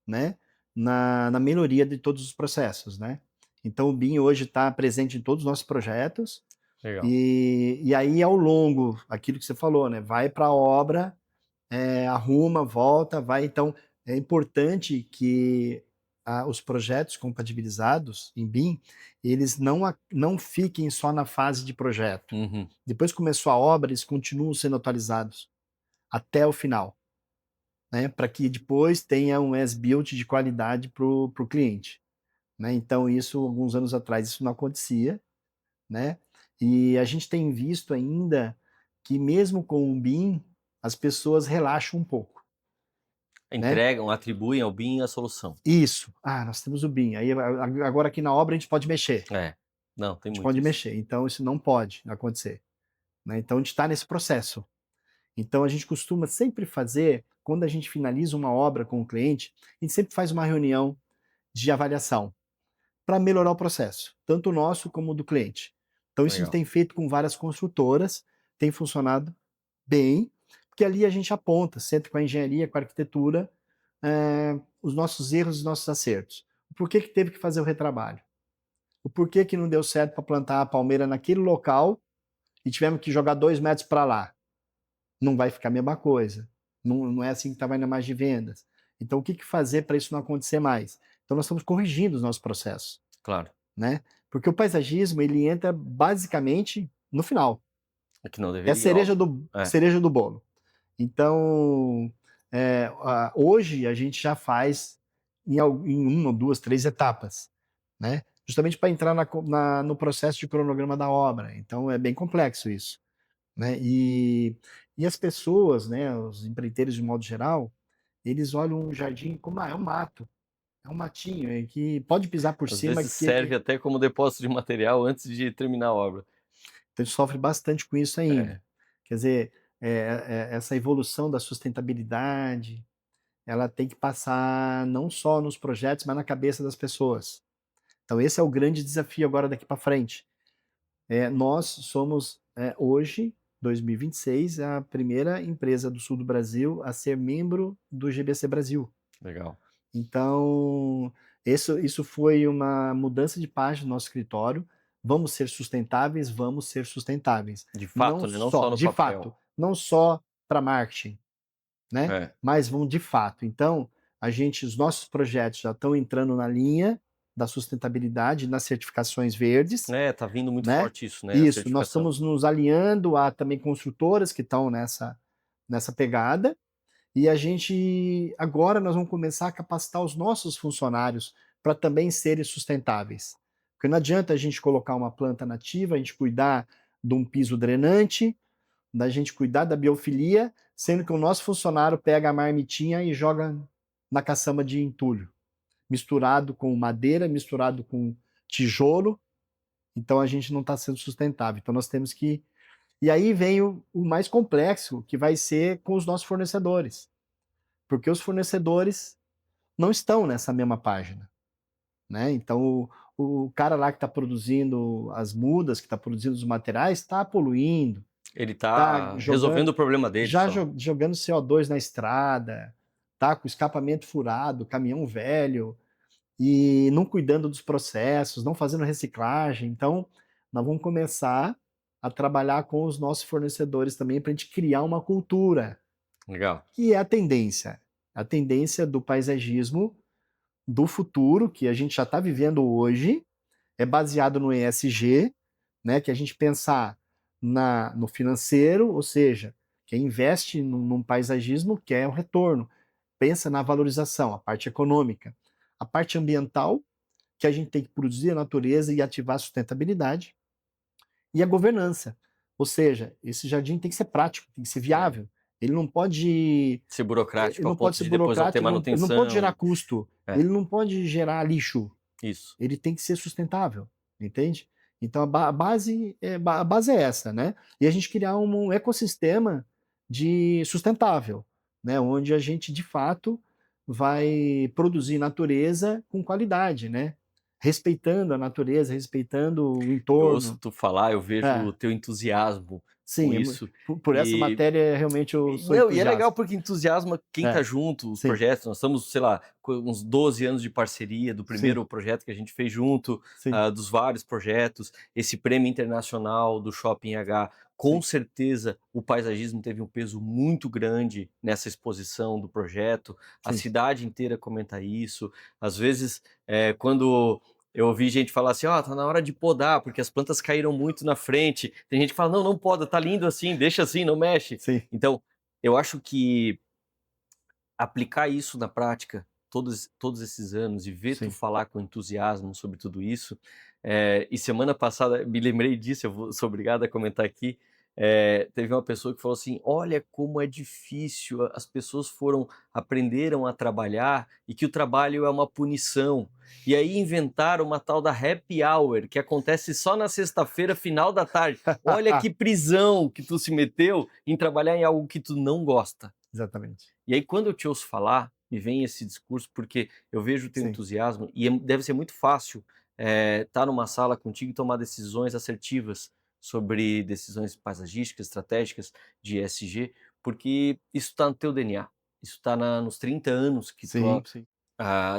né? Na melhoria de todos os processos, né? Então, o BIM hoje está presente em todos os nossos projetos. Legal. E aí, ao longo, aquilo que você falou, né? Vai para a obra, arruma, volta, vai. Então, é importante que os projetos compatibilizados em BIM, eles não fiquem só na fase de projeto. Uhum. Depois que começou a obra, eles continuam sendo atualizados até o final, né? Para que depois tenha um as-built de qualidade para o cliente, né? Então, isso, alguns anos atrás, isso não acontecia, né? E a gente tem visto ainda que mesmo com o BIM, as pessoas relaxam um pouco, né? Entregam, atribuem ao BIM a solução. Isso. Nós temos o BIM. Aí agora aqui na obra a gente pode mexer. Não, tem A gente muito pode isso. mexer. Então isso não pode acontecer, né? Então a gente está nesse processo. Então a gente costuma sempre fazer, quando a gente finaliza uma obra com o cliente, a gente sempre faz uma reunião de avaliação para melhorar o processo, tanto o nosso como o do cliente. Então isso a gente Legal. tem feito com várias construtoras, tem funcionado bem, porque ali a gente aponta, senta com a engenharia, com a arquitetura, os nossos erros e os nossos acertos. O porquê que teve que fazer o retrabalho? O porquê que não deu certo para plantar a palmeira naquele local e tivemos que jogar 2 metros para lá? Não vai ficar a mesma coisa. Não é assim que estava indo mais de vendas. Então, o que fazer para isso não acontecer mais? Então, nós estamos corrigindo os nossos processos, Claro. né? Porque o paisagismo, ele entra basicamente no final. É que não É a deveria, óbvio. cereja do bolo. Então, hoje a gente já faz em uma, duas, três etapas, né? Justamente para entrar no processo de cronograma da obra. Então, é bem complexo isso, né? E as pessoas, né, os empreiteiros de modo geral, eles olham um jardim como, é um mato, é um matinho, que pode pisar por Às cima, vezes serve que até como depósito de material antes de terminar a obra. então, a gente sofre bastante com isso ainda. É. Quer dizer, essa evolução da sustentabilidade, ela tem que passar não só nos projetos, mas na cabeça das pessoas. Então, esse é o grande desafio agora daqui para frente. Nós somos, hoje, 2026, a primeira empresa do sul do Brasil a ser membro do GBC Brasil. Legal. Então, isso foi uma mudança de página no nosso escritório. Vamos ser sustentáveis, vamos ser sustentáveis. De Não fato, né? Não só, só no de papel. fato, não só para marketing, né? É. Mas vão de fato. Então, os nossos projetos já estão entrando na linha da sustentabilidade, nas certificações verdes, Tá vindo muito né? forte isso, né? A Isso, nós certificação. estamos nos alinhando a também construtoras que estão nessa pegada, e a gente agora nós vamos começar a capacitar os nossos funcionários para também serem sustentáveis. Porque não adianta a gente colocar uma planta nativa, a gente cuidar de um piso drenante, da gente cuidar da biofilia, sendo que o nosso funcionário pega a marmitinha e joga na caçamba de entulho, misturado com madeira, misturado com tijolo. Então a gente não está sendo sustentável. Então nós temos que. E aí vem o mais complexo, que vai ser com os nossos fornecedores. Porque os fornecedores não estão nessa mesma página, né? Então o cara lá que está produzindo as mudas, que está produzindo os materiais, está poluindo, Ele está tá resolvendo o problema dele já só. jogando CO2 na estrada, tá com escapamento furado, caminhão velho, e não cuidando dos processos, não fazendo reciclagem. Então nós vamos começar a trabalhar com os nossos fornecedores também para a gente criar uma cultura, Legal. que é a tendência do paisagismo do futuro, que a gente já está vivendo hoje, é baseado no ESG, né, que a gente pensar no financeiro, ou seja, quem investe num paisagismo quer o retorno, pensa na valorização, a parte econômica, a parte ambiental, que a gente tem que produzir a natureza e ativar a sustentabilidade, e a governança, ou seja, esse jardim tem que ser prático, tem que ser É. viável, ele não pode Ser ele burocrático a não pode ponto ser de depois não ter burocrático, ele não pode manutenção. gerar custo, É, ele não pode gerar lixo, isso. ele tem que ser sustentável, entende? Então a base é essa, né? E a gente criar um ecossistema de sustentável, né? Onde a gente de fato vai produzir natureza com qualidade, né? Respeitando a natureza, respeitando o Eu ouço entorno. tu falar, eu vejo É, o teu entusiasmo com sim, isso. por essa E matéria realmente eu sou não, e é legal entusiasta. porque entusiasma quem tá É, junto, os sim, projetos. Nós estamos, sei lá, com uns 12 anos de parceria do sim, primeiro projeto que a gente fez junto, sim, dos vários projetos, esse prêmio internacional do Shopping H. Com sim, certeza o paisagismo teve um peso muito grande nessa exposição do projeto. A sim. cidade inteira comenta isso. Às vezes, quando eu ouvi gente falar assim, ó, tá na hora de podar, porque as plantas caíram muito na frente. Tem gente que fala, não, não poda, tá lindo assim, deixa assim, não mexe. Sim, Então, eu acho que aplicar isso na prática todos esses anos e ver tu sim. falar com entusiasmo sobre tudo isso, e semana passada, me lembrei disso, sou obrigado a comentar aqui, teve uma pessoa que falou assim, olha como é difícil, as pessoas aprenderam a trabalhar e que o trabalho é uma punição. E aí inventaram uma tal da happy hour, que acontece só na sexta-feira, final da tarde. Olha que prisão que tu se meteu em trabalhar em algo que tu não gosta. Exatamente. E aí, quando eu te ouço falar, me vem esse discurso, porque eu vejo o teu Sim, entusiasmo e deve ser muito fácil estar numa sala contigo e tomar decisões assertivas sobre decisões paisagísticas, estratégicas de ESG, porque isso está no teu DNA, isso está nos 30 anos que sim, sim.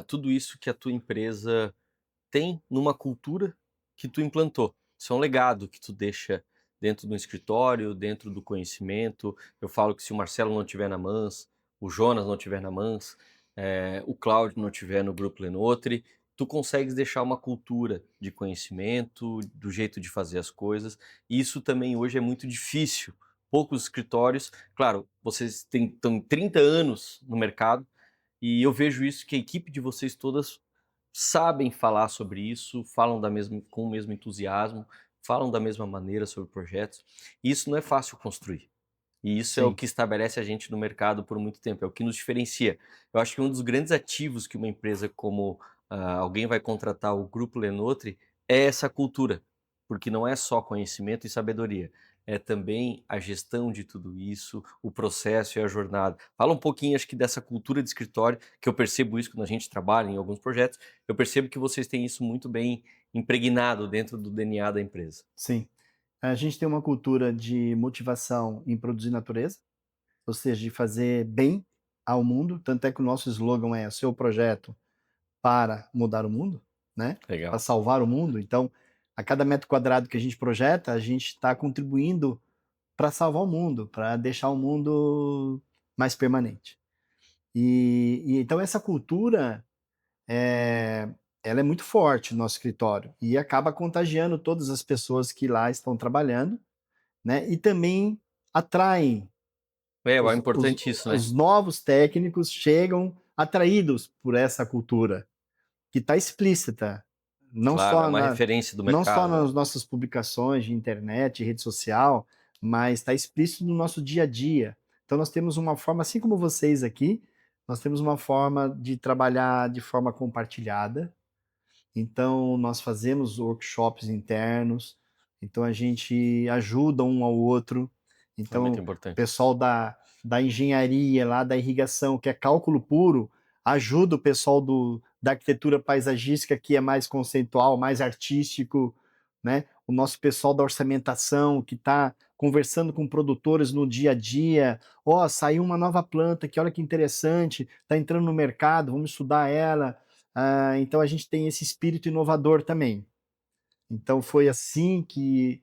tudo isso que a tua empresa tem numa cultura que tu implantou. Isso é um legado que tu deixa dentro do escritório, dentro do conhecimento. Eu falo que se o Marcelo não tiver na Mans, o Jonas não tiver na Mans, o Cláudio não tiver no Grupo Lenotri, tu consegues deixar uma cultura de conhecimento, do jeito de fazer as coisas. E isso também hoje é muito difícil. Poucos escritórios, claro, vocês estão 30 anos no mercado, e eu vejo isso que a equipe de vocês todas sabem falar sobre isso, falam com o mesmo entusiasmo, falam da mesma maneira sobre projetos. E isso não é fácil construir. E isso é o Sim, que estabelece a gente no mercado por muito tempo, é o que nos diferencia. Eu acho que um dos grandes ativos que uma empresa como alguém vai contratar o Grupo Lenotri é essa cultura, porque não é só conhecimento e sabedoria, é também a gestão de tudo isso, o processo e a jornada. Fala um pouquinho, acho que dessa cultura de escritório, que eu percebo isso quando a gente trabalha em alguns projetos, eu percebo que vocês têm isso muito bem impregnado dentro do DNA da empresa. sim. A gente tem uma cultura de motivação em produzir natureza, ou seja, de fazer bem ao mundo, tanto é que o nosso slogan é: "Seu projeto para mudar o mundo", né, para Legal. salvar o mundo. Então, a cada metro quadrado que a gente projeta, a gente está contribuindo para salvar o mundo, para deixar o mundo mais permanente. Então essa cultura, eh, ela é muito forte no nosso escritório e acaba contagiando todas as pessoas que lá estão trabalhando, né, e também atraem É os os importante isso, né? os novos técnicos chegam atraídos por essa cultura, que está explícita, não Claro, é só uma na referência do não só mercado, né? nas nossas publicações de internet, rede social, mas está explícito no nosso dia a dia. Então nós temos uma forma, assim como vocês aqui, nós temos uma forma de trabalhar de forma compartilhada. Então nós fazemos workshops internos, então a gente ajuda um ao outro. É muito Então o importante. pessoal da engenharia lá da irrigação, que é cálculo puro, ajuda o pessoal da arquitetura paisagística, que é mais conceitual, mais artístico, né? O nosso pessoal da orçamentação, que está conversando com produtores no dia a dia. Ó, saiu uma nova planta, que olha que interessante, está entrando no mercado, vamos estudar ela. Então a gente tem esse espírito inovador também. Então foi assim que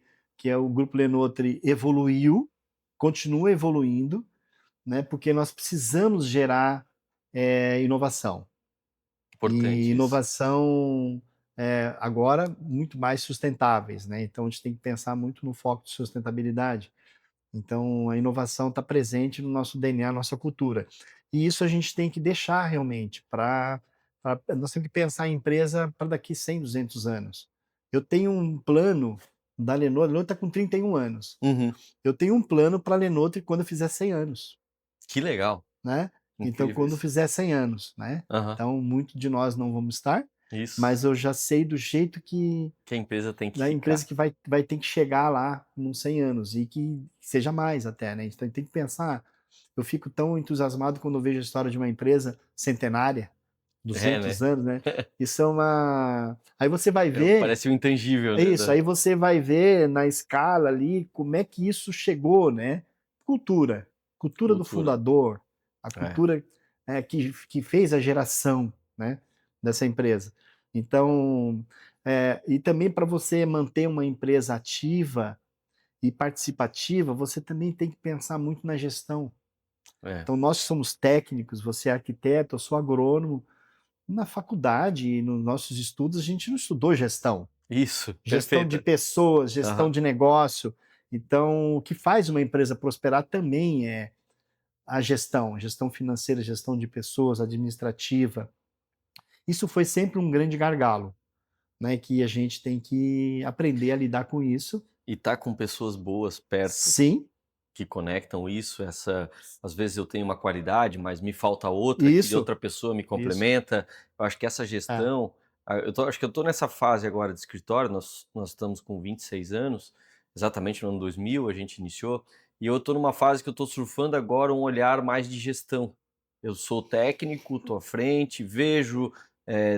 o Grupo Le Nôtre evoluiu, continua evoluindo, né, porque nós precisamos gerar inovação. E Importante isso. inovação agora muito mais sustentáveis, né? Então a gente tem que pensar muito no foco de sustentabilidade. Então a inovação está presente no nosso DNA, nossa cultura. E isso a gente tem que deixar realmente para nós temos que pensar em empresa para daqui 100, 200 anos. Eu tenho um plano da Lenovo, a Lenovo está com 31 anos. Uhum. Eu tenho um plano para a Lenovo quando eu fizer 100 anos, Que legal. né? Então, Incrível quando isso. fizer 100 anos, né? Aham. Então, muito de nós não vamos estar, Isso. mas eu já sei do jeito que Que a empresa tem que da empresa ficar. que vai ter que chegar lá nos 100 anos e que seja mais até, né? Então, tem que pensar. Eu fico tão entusiasmado quando eu vejo a história de uma empresa centenária, É, 200 né? anos, né? Isso é uma. Aí você vai ver. Parece o intangível, É né? isso, aí você vai ver na escala ali como é que isso chegou, né? Cultura, cultura do Cultura. fundador, a É. cultura que fez a geração, né, dessa empresa. Então, e também para você manter uma empresa ativa e participativa, você também tem que pensar muito na gestão. É. Então, nós somos técnicos, você é arquiteto, eu sou agrônomo. Na faculdade, nos nossos estudos, a gente não estudou gestão. Isso, Gestão de perfeita. pessoas, gestão Aham. de negócio. Então, o que faz uma empresa prosperar também é a gestão financeira, gestão de pessoas, administrativa. Isso foi sempre um grande gargalo, né? Que a gente tem que aprender a lidar com isso. E tá com pessoas boas perto Sim, que conectam isso, às vezes eu tenho uma qualidade, mas me falta outra que isso, outra pessoa me isso. complementa. Eu acho que essa É, gestão, acho que eu tô nessa fase agora de escritório, nós estamos com 26 anos, exatamente no ano 2000 a gente iniciou, e eu tô numa fase que eu tô surfando agora um olhar mais de gestão. Eu sou técnico, tô à frente, vejo,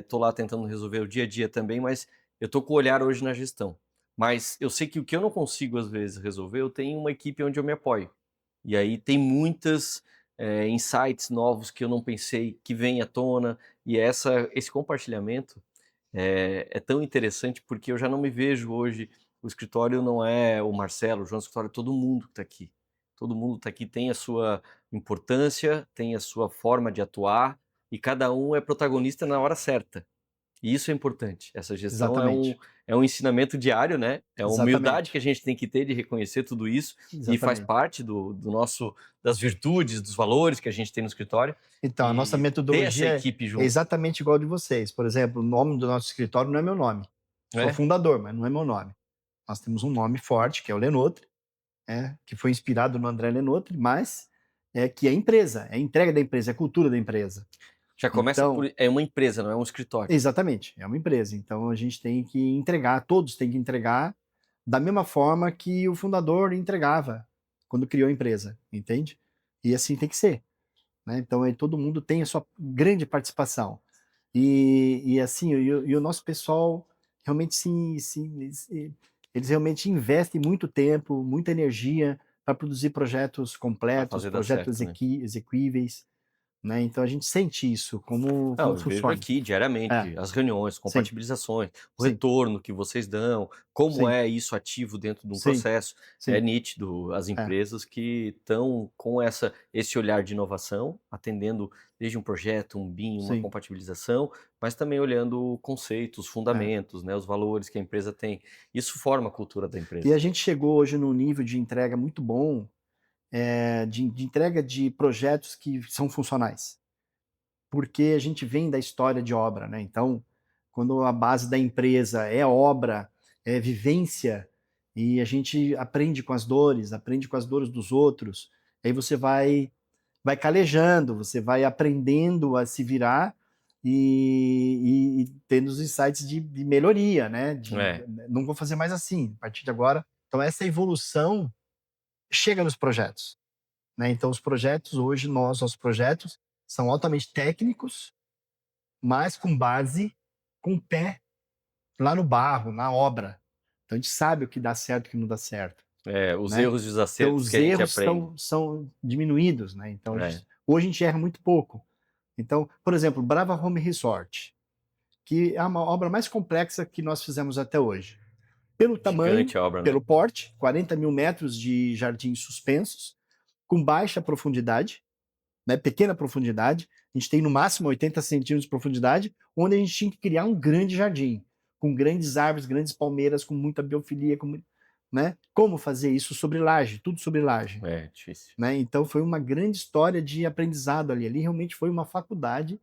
tô lá tentando resolver o dia a dia também, mas eu tô com o olhar hoje na gestão. Mas eu sei que o que eu não consigo, às vezes, resolver, eu tenho uma equipe onde eu me apoio. E aí tem muitas insights novos que eu não pensei que vêm à tona. E esse compartilhamento é tão interessante porque eu já não me vejo hoje. O escritório não é o Marcelo, o João, o escritório é todo mundo que está aqui. Todo mundo está aqui, tem a sua importância, tem a sua forma de atuar e cada um é protagonista na hora certa. E isso é importante. Essa gestão exatamente, é um ensinamento diário, né? É uma humildade que a exatamente, gente tem que ter de reconhecer tudo isso e faz exatamente. parte do nosso, das virtudes, dos valores que a gente tem no escritório Então, a nossa e ter essa metodologia equipe é junto, exatamente igual a de vocês. Por exemplo, o nome do nosso escritório não é meu nome. Sou né? fundador, mas não é meu nome. Nós temos um nome forte, que é o Lenotre, que foi inspirado no André Lenotre, mas que é a empresa, é a entrega da empresa, é a cultura da empresa. Já começa Então, por. É uma empresa, não é um escritório. exatamente, é uma empresa. Então a gente tem que entregar, todos têm que entregar da mesma forma que o fundador entregava quando criou a empresa, entende? E assim tem que ser, né? Então aí todo mundo tem a sua grande participação. E assim, o nosso pessoal realmente eles realmente investem muito tempo, muita energia para produzir projetos Para completos, fazer dar projetos certo, né? exequíveis, né? Então a gente sente isso, como Não, eu vejo funciona. aqui É, diariamente as reuniões, sim, compatibilizações, o sim, retorno que vocês dão, como sim, é isso ativo dentro de um sim, processo. É sim, nítido as é, empresas que estão com esse olhar de inovação, atendendo desde um projeto, um BIM, uma sim, compatibilização, mas também olhando conceitos, é. fundamentos, né, os valores que a empresa tem. Isso forma a cultura da E empresa. a gente chegou hoje num nível de entrega muito bom, de entrega de projetos que são funcionais. Porque a gente vem da história de obra, né? Então, quando a base da empresa é obra, é vivência, e a gente aprende com as dores, aprende com as dores dos outros, aí você vai calejando, você vai aprendendo a se virar e tendo os insights de melhoria, né? É, Não vou fazer mais assim, a partir de agora. Então, essa evolução chega nos projetos, né? Então, os projetos, hoje, nossos projetos, são altamente técnicos, mas com base, com o pé lá no barro, na obra. Então, a gente sabe o que dá certo e o que não dá certo, os né? erros e os Então, acertos que os a gente erros aprende. são diminuídos, né? Então, É, hoje a gente erra muito pouco. Então, por exemplo, Brava Home Resort, que é uma obra mais complexa que nós fizemos até hoje. pelo tamanho, Gigante a obra, né? pelo porte, 40 mil metros de jardins suspensos, com baixa profundidade, né, pequena profundidade. A gente tem no máximo 80 centímetros de profundidade, onde a gente tinha que criar um grande jardim, com grandes árvores, grandes palmeiras, com muita biofilia, né? Como fazer isso sobre laje, tudo sobre laje. É difícil. Né? Então foi uma grande história de aprendizado ali. Ali realmente foi uma faculdade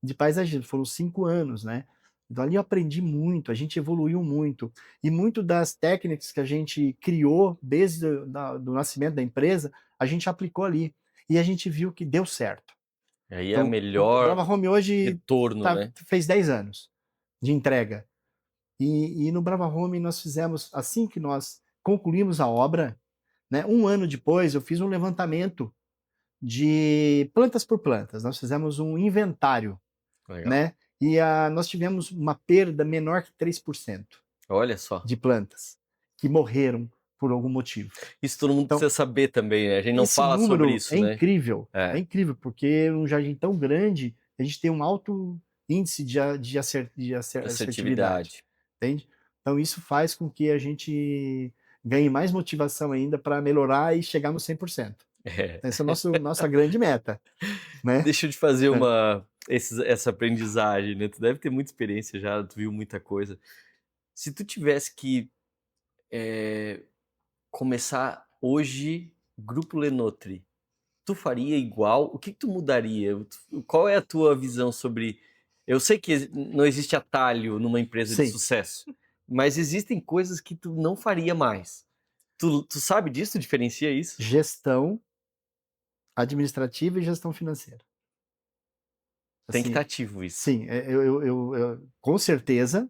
de paisagismo, foram 5 anos, né? Então ali eu aprendi muito, a gente evoluiu muito. E muito das técnicas que a gente criou desde do nascimento da empresa, a gente aplicou ali. E a gente viu que deu certo. Aí é a Então, o melhor Brava Home hoje retorno, né? fez 10 anos de entrega. E no Brava Home nós fizemos, assim que nós concluímos a obra, né, um ano depois eu fiz um levantamento de plantas por plantas. Nós fizemos um inventário, Legal. né? E nós tivemos uma perda menor que 3% Olha só. de plantas que morreram por algum motivo. Isso todo mundo Então, precisa saber também, né? A gente não esse fala sobre número isso, é né? incrível, É. é incrível, porque um jardim tão grande, a gente tem um alto índice de assertividade, entende? Então isso faz com que a gente ganhe mais motivação ainda para melhorar e chegar no 100%. É. Essa é a nossa grande meta, né? Deixa eu te fazer essa aprendizagem, né? Tu deve ter muita experiência já, tu viu muita coisa. Se tu tivesse que começar hoje Grupo Lenotri, tu faria igual? O que tu mudaria? Qual é a tua visão sobre... Eu sei que não existe atalho numa empresa de Sim. sucesso, mas existem coisas que tu não faria mais. Tu sabe disso? Tu diferencia isso? Gestão administrativa e gestão financeira. Tem que Assim, estar ativo isso. sim, com certeza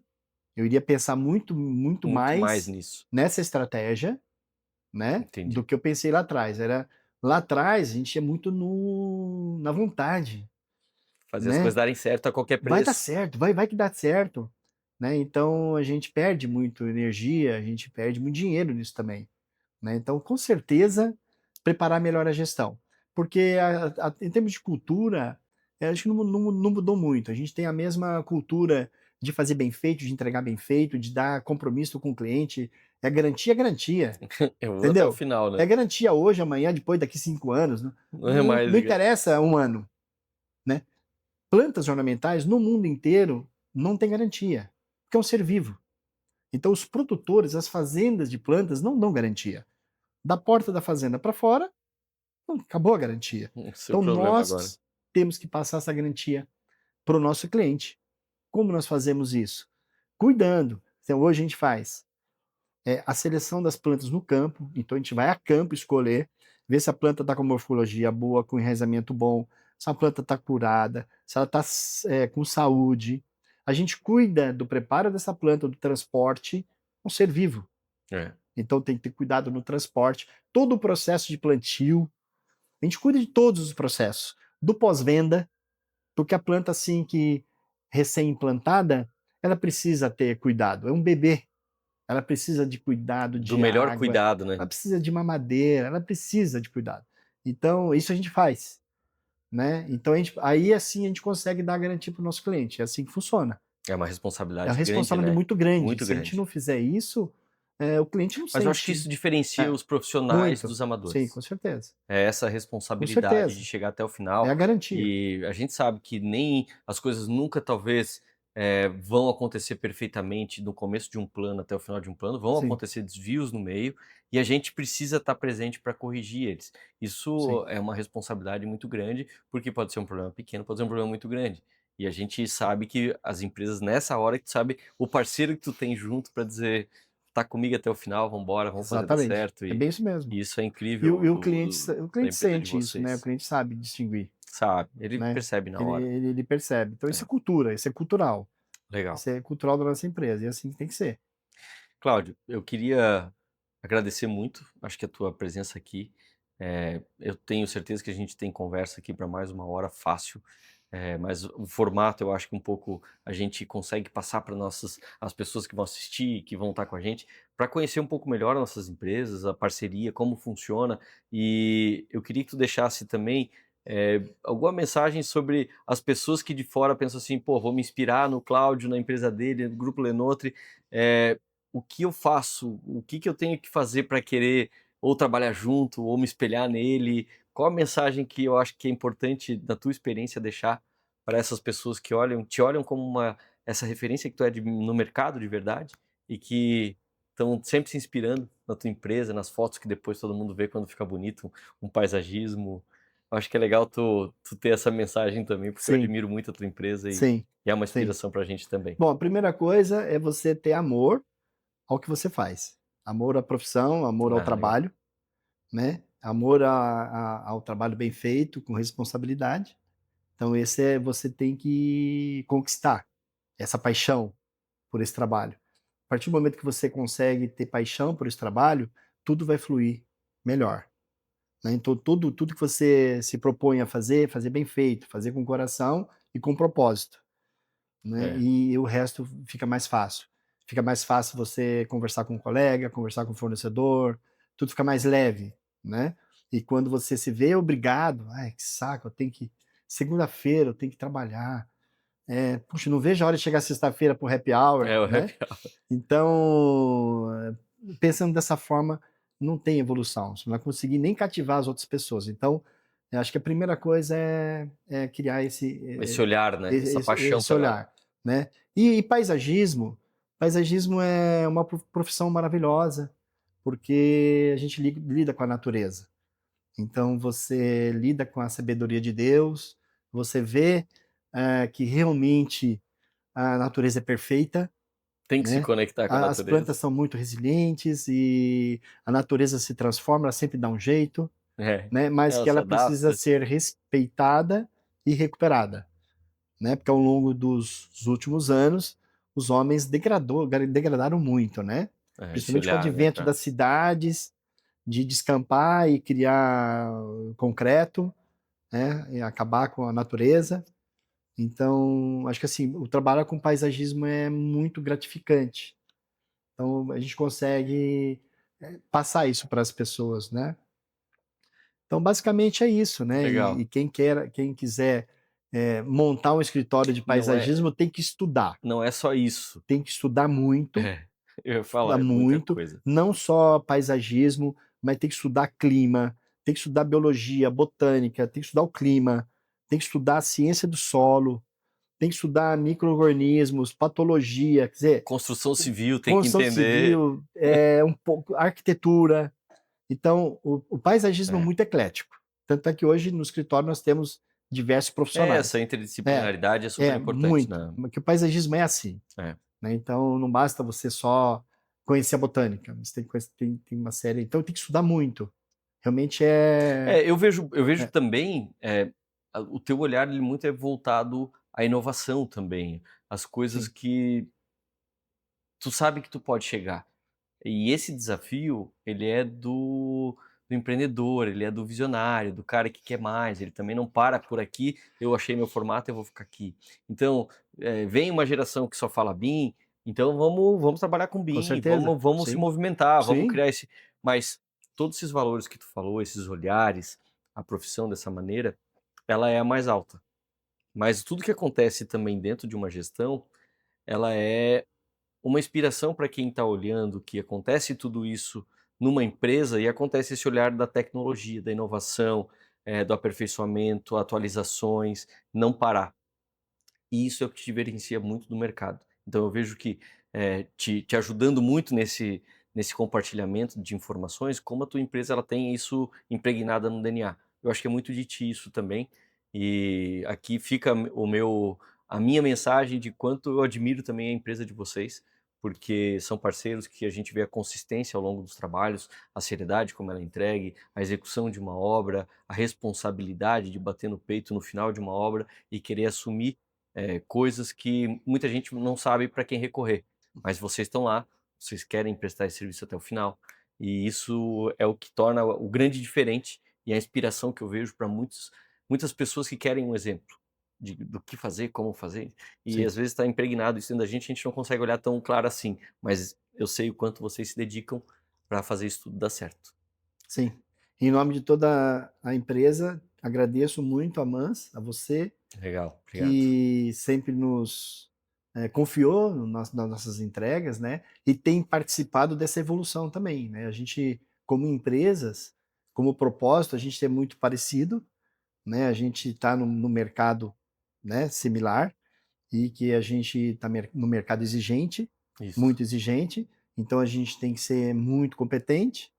eu iria pensar muito Muito mais mais nisso. nessa estratégia, né, Entendi. do que eu pensei lá atrás. Lá atrás a gente ia muito na vontade, Fazer as né? coisas darem certo a qualquer Vai dar preço. certo, vai que dá certo, né? Então a gente perde muito energia, a gente perde muito dinheiro nisso também, né? Então, com certeza, preparar melhor a gestão. Porque em termos de cultura, acho que não mudou muito. A gente tem a mesma cultura de fazer bem feito, de entregar bem feito, de dar compromisso com o cliente. É garantia, garantia. Eu vou até o Entendeu? final, né? É garantia hoje, amanhã, depois, daqui 5 anos. Não é mais. Não interessa um ano, né? Plantas ornamentais no mundo inteiro não tem garantia, porque é um ser vivo. Então, os produtores, as fazendas de plantas não dão garantia. Da porta da fazenda para fora, acabou a garantia. Seu Então, problema agora. nós temos que passar essa garantia para o nosso cliente. Como nós fazemos isso? Cuidando. Então, hoje a gente faz a seleção das plantas no campo. Então, a gente vai a campo escolher, ver se a planta está com morfologia boa, com enraizamento bom, se a planta está curada, se ela está com saúde. A gente cuida do preparo dessa planta, do transporte, um ser vivo. É. Então, tem que ter cuidado no transporte, todo o processo de plantio. A gente cuida de todos os processos, do pós-venda, porque a planta assim que recém-implantada, ela precisa ter cuidado, é um bebê, ela precisa de cuidado, Do de melhor água, cuidado, né? ela precisa de mamadeira, ela precisa de cuidado. Então, isso a gente faz, né? Então, aí assim a gente consegue dar garantia para o nosso cliente, é assim que funciona. É uma É responsabilidade uma grande, responsabilidade né? muito grande. Muito Se a grande. gente não fizer isso, o cliente não Mas eu acho que sente. isso diferencia os profissionais Muito. dos Sim, amadores. com certeza. É essa Com responsabilidade de certeza. chegar até o É final. a garantia. E a gente sabe que nem as coisas nunca, talvez, vão acontecer perfeitamente do começo de um plano até o final de um plano. Vão Sim. acontecer desvios no meio e a gente precisa estar presente para corrigir eles. Isso Sim. é uma responsabilidade muito grande, porque pode ser um problema pequeno, pode ser um problema muito grande. E a gente sabe que as empresas, nessa hora, que tu sabe o parceiro que tu tem junto para dizer, tá comigo até o final, vamos embora, vamos fazer dar Exatamente. certo. É bem isso mesmo. E isso é E incrível o cliente, da o cliente empresa de sente isso, né? O vocês. cliente sabe distinguir, Sabe, ele né? percebe na Ele, hora. ele, ele percebe. Então isso É. é cultura, isso é cultural. Legal. Isso é cultural da nossa empresa. E é assim que tem que ser. Cláudio, eu queria agradecer muito, acho que a tua presença aqui. Eu tenho certeza que a gente tem conversa aqui para mais uma hora fácil, mas o formato eu acho que um pouco a gente consegue passar para as pessoas que vão assistir, que vão estar com a gente, para conhecer um pouco melhor as nossas empresas, a parceria, como funciona. E eu queria que tu deixasse também alguma mensagem sobre as pessoas que de fora pensam assim, pô, vou me inspirar no Cláudio, na empresa dele, no Grupo Lenotri. o que eu faço, o que que eu tenho que fazer para querer ou trabalhar junto ou me espelhar nele? Qual a mensagem que eu acho que é importante da tua experiência deixar para essas pessoas que te olham como essa referência que tu é no mercado de verdade e que estão sempre se inspirando na tua empresa, nas fotos que depois todo mundo vê quando fica bonito, um paisagismo. Eu acho que é legal tu ter essa mensagem também, porque eu Sim, admiro muito a tua empresa sim, e é uma sim. inspiração para a gente também. Bom, a primeira coisa é você ter amor ao que você faz. Amor à profissão, amor ao Ah, legal. trabalho, né? Amor ao trabalho bem feito, com responsabilidade. Então, esse é você tem que conquistar essa paixão por esse trabalho. A partir do momento que você consegue ter paixão por esse trabalho, tudo vai fluir melhor. Né? Então, tudo que você se propõe a fazer, fazer bem feito, fazer com coração e com propósito. Né? É. E o resto fica mais fácil. Fica mais fácil você conversar com um colega, conversar com o fornecedor, tudo fica mais leve, né? E quando você se vê obrigado, ai, que saco, eu tenho que. Segunda-feira eu tenho que trabalhar. Puxa, não vejo a hora de chegar sexta-feira pro happy hour, É o né? happy hour. Então, pensando dessa forma, não tem evolução. Você não vai conseguir nem cativar as outras pessoas. Então, eu acho que a primeira coisa é criar Esse olhar, né? Essa paixão esse pela. olhar, né? E paisagismo é uma profissão maravilhosa, porque a gente lida com a natureza. Então, você lida com a sabedoria de Deus, você vê que realmente a natureza é perfeita, Tem que se né? conectar com a As natureza. plantas são muito resilientes e a natureza se transforma, ela sempre dá um jeito, É. né? Mas Ela que se ela precisa adapta. ser respeitada e recuperada, né? Porque ao longo dos últimos anos, os homens degradaram muito, né? Esse Principalmente com o olhar, né? advento das cidades, de descampar e criar concreto, né? E acabar com a natureza. Então, acho que assim, o trabalho com paisagismo é muito gratificante. Então, a gente consegue passar isso para as pessoas, né? Então, basicamente é isso, né? E Legal. quem quiser montar um escritório de Não é, paisagismo não é só isso. tem que É. Eu ia estudar falar, é muita muito, coisa. não só paisagismo, mas tem que estudar clima, tem que estudar biologia, botânica, tem que estudar o clima, tem que estudar a ciência do solo, tem que estudar micro-organismos, patologia, quer dizer, Construção civil tem que construção entender. civil, um pouco arquitetura. Então, o paisagismo é É. muito eclético. Tanto é que hoje no escritório nós temos diversos Essa profissionais. É, interdisciplinaridade é super importante, muito. né? Que o paisagismo é assim. É. Né? Então, não basta você só conhecer a botânica. Você tem que conhecer, tem uma série. Então, tem que estudar muito. Realmente Eu vejo é também, o teu olhar ele muito é voltado à inovação também, as coisas sim, que tu sabe que tu pode chegar. E esse desafio, ele é do empreendedor, ele é do visionário, do cara que quer mais, ele também não para por aqui, eu achei meu formato, eu vou ficar aqui. Então, vem uma geração que só fala BIM, então vamos trabalhar com com BIM, certeza. vamos se Sim, movimentar, vamos sim, criar esse. Mas todos esses valores que tu falou, esses olhares, a profissão dessa maneira, ela é a mais alta. Mas tudo que acontece também dentro de uma gestão, ela é uma inspiração para quem está olhando que acontece tudo isso numa empresa e acontece esse olhar da tecnologia, da inovação, do aperfeiçoamento, atualizações, não parar. E isso é o que te diferencia muito do mercado. Então eu vejo que te ajudando muito nesse compartilhamento de informações, como a tua empresa ela tem isso impregnada no DNA. Eu acho que é muito de ti isso também. E aqui fica a minha mensagem de quanto eu admiro também a empresa de vocês, porque são parceiros que a gente vê a consistência ao longo dos trabalhos, a seriedade como ela é entregue, a execução de uma obra, a responsabilidade de bater no peito no final de uma obra e querer assumir coisas que muita gente não sabe para quem recorrer, mas vocês estão lá, vocês querem prestar esse serviço até o final, e isso é o que torna o grande diferente e a inspiração que eu vejo para muitas pessoas que querem um exemplo do que fazer, como fazer, e sim, às vezes está impregnado isso dentro da gente não consegue olhar tão claro assim, mas eu sei o quanto vocês se dedicam para fazer isso tudo dar certo. sim. Em nome de toda a empresa, agradeço muito a Mans, a você, Legal, obrigado. que sempre nos confiou nas nossas entregas, né, e tem participado dessa evolução também, né. A gente, como empresas, como propósito, a gente é muito parecido, né, a gente está no mercado, né, similar, e que a gente está no mercado exigente, Isso. muito exigente, então a gente tem que ser muito competente,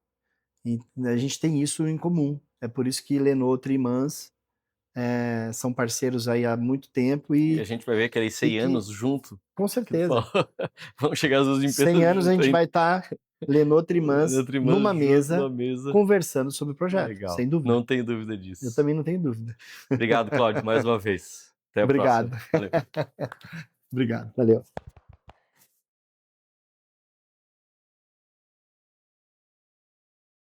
e a gente tem isso em comum. É por isso que Lenô Trimans são parceiros aí há muito tempo E a gente vai ver aqueles e 100 que anos junto, com que tu falou. certeza, Vamos chegar às 2 empresas 100 anos a junto gente aí, vai estar Lenô Trimans entre irmãs numa junto mesa, numa mesa. conversando sobre o projeto, Legal, sem dúvida. não tenho dúvida Eu disso. também não tenho dúvida. Obrigado, Cláudio, mais uma vez. Até a próxima. Obrigado, Valeu. obrigado, valeu.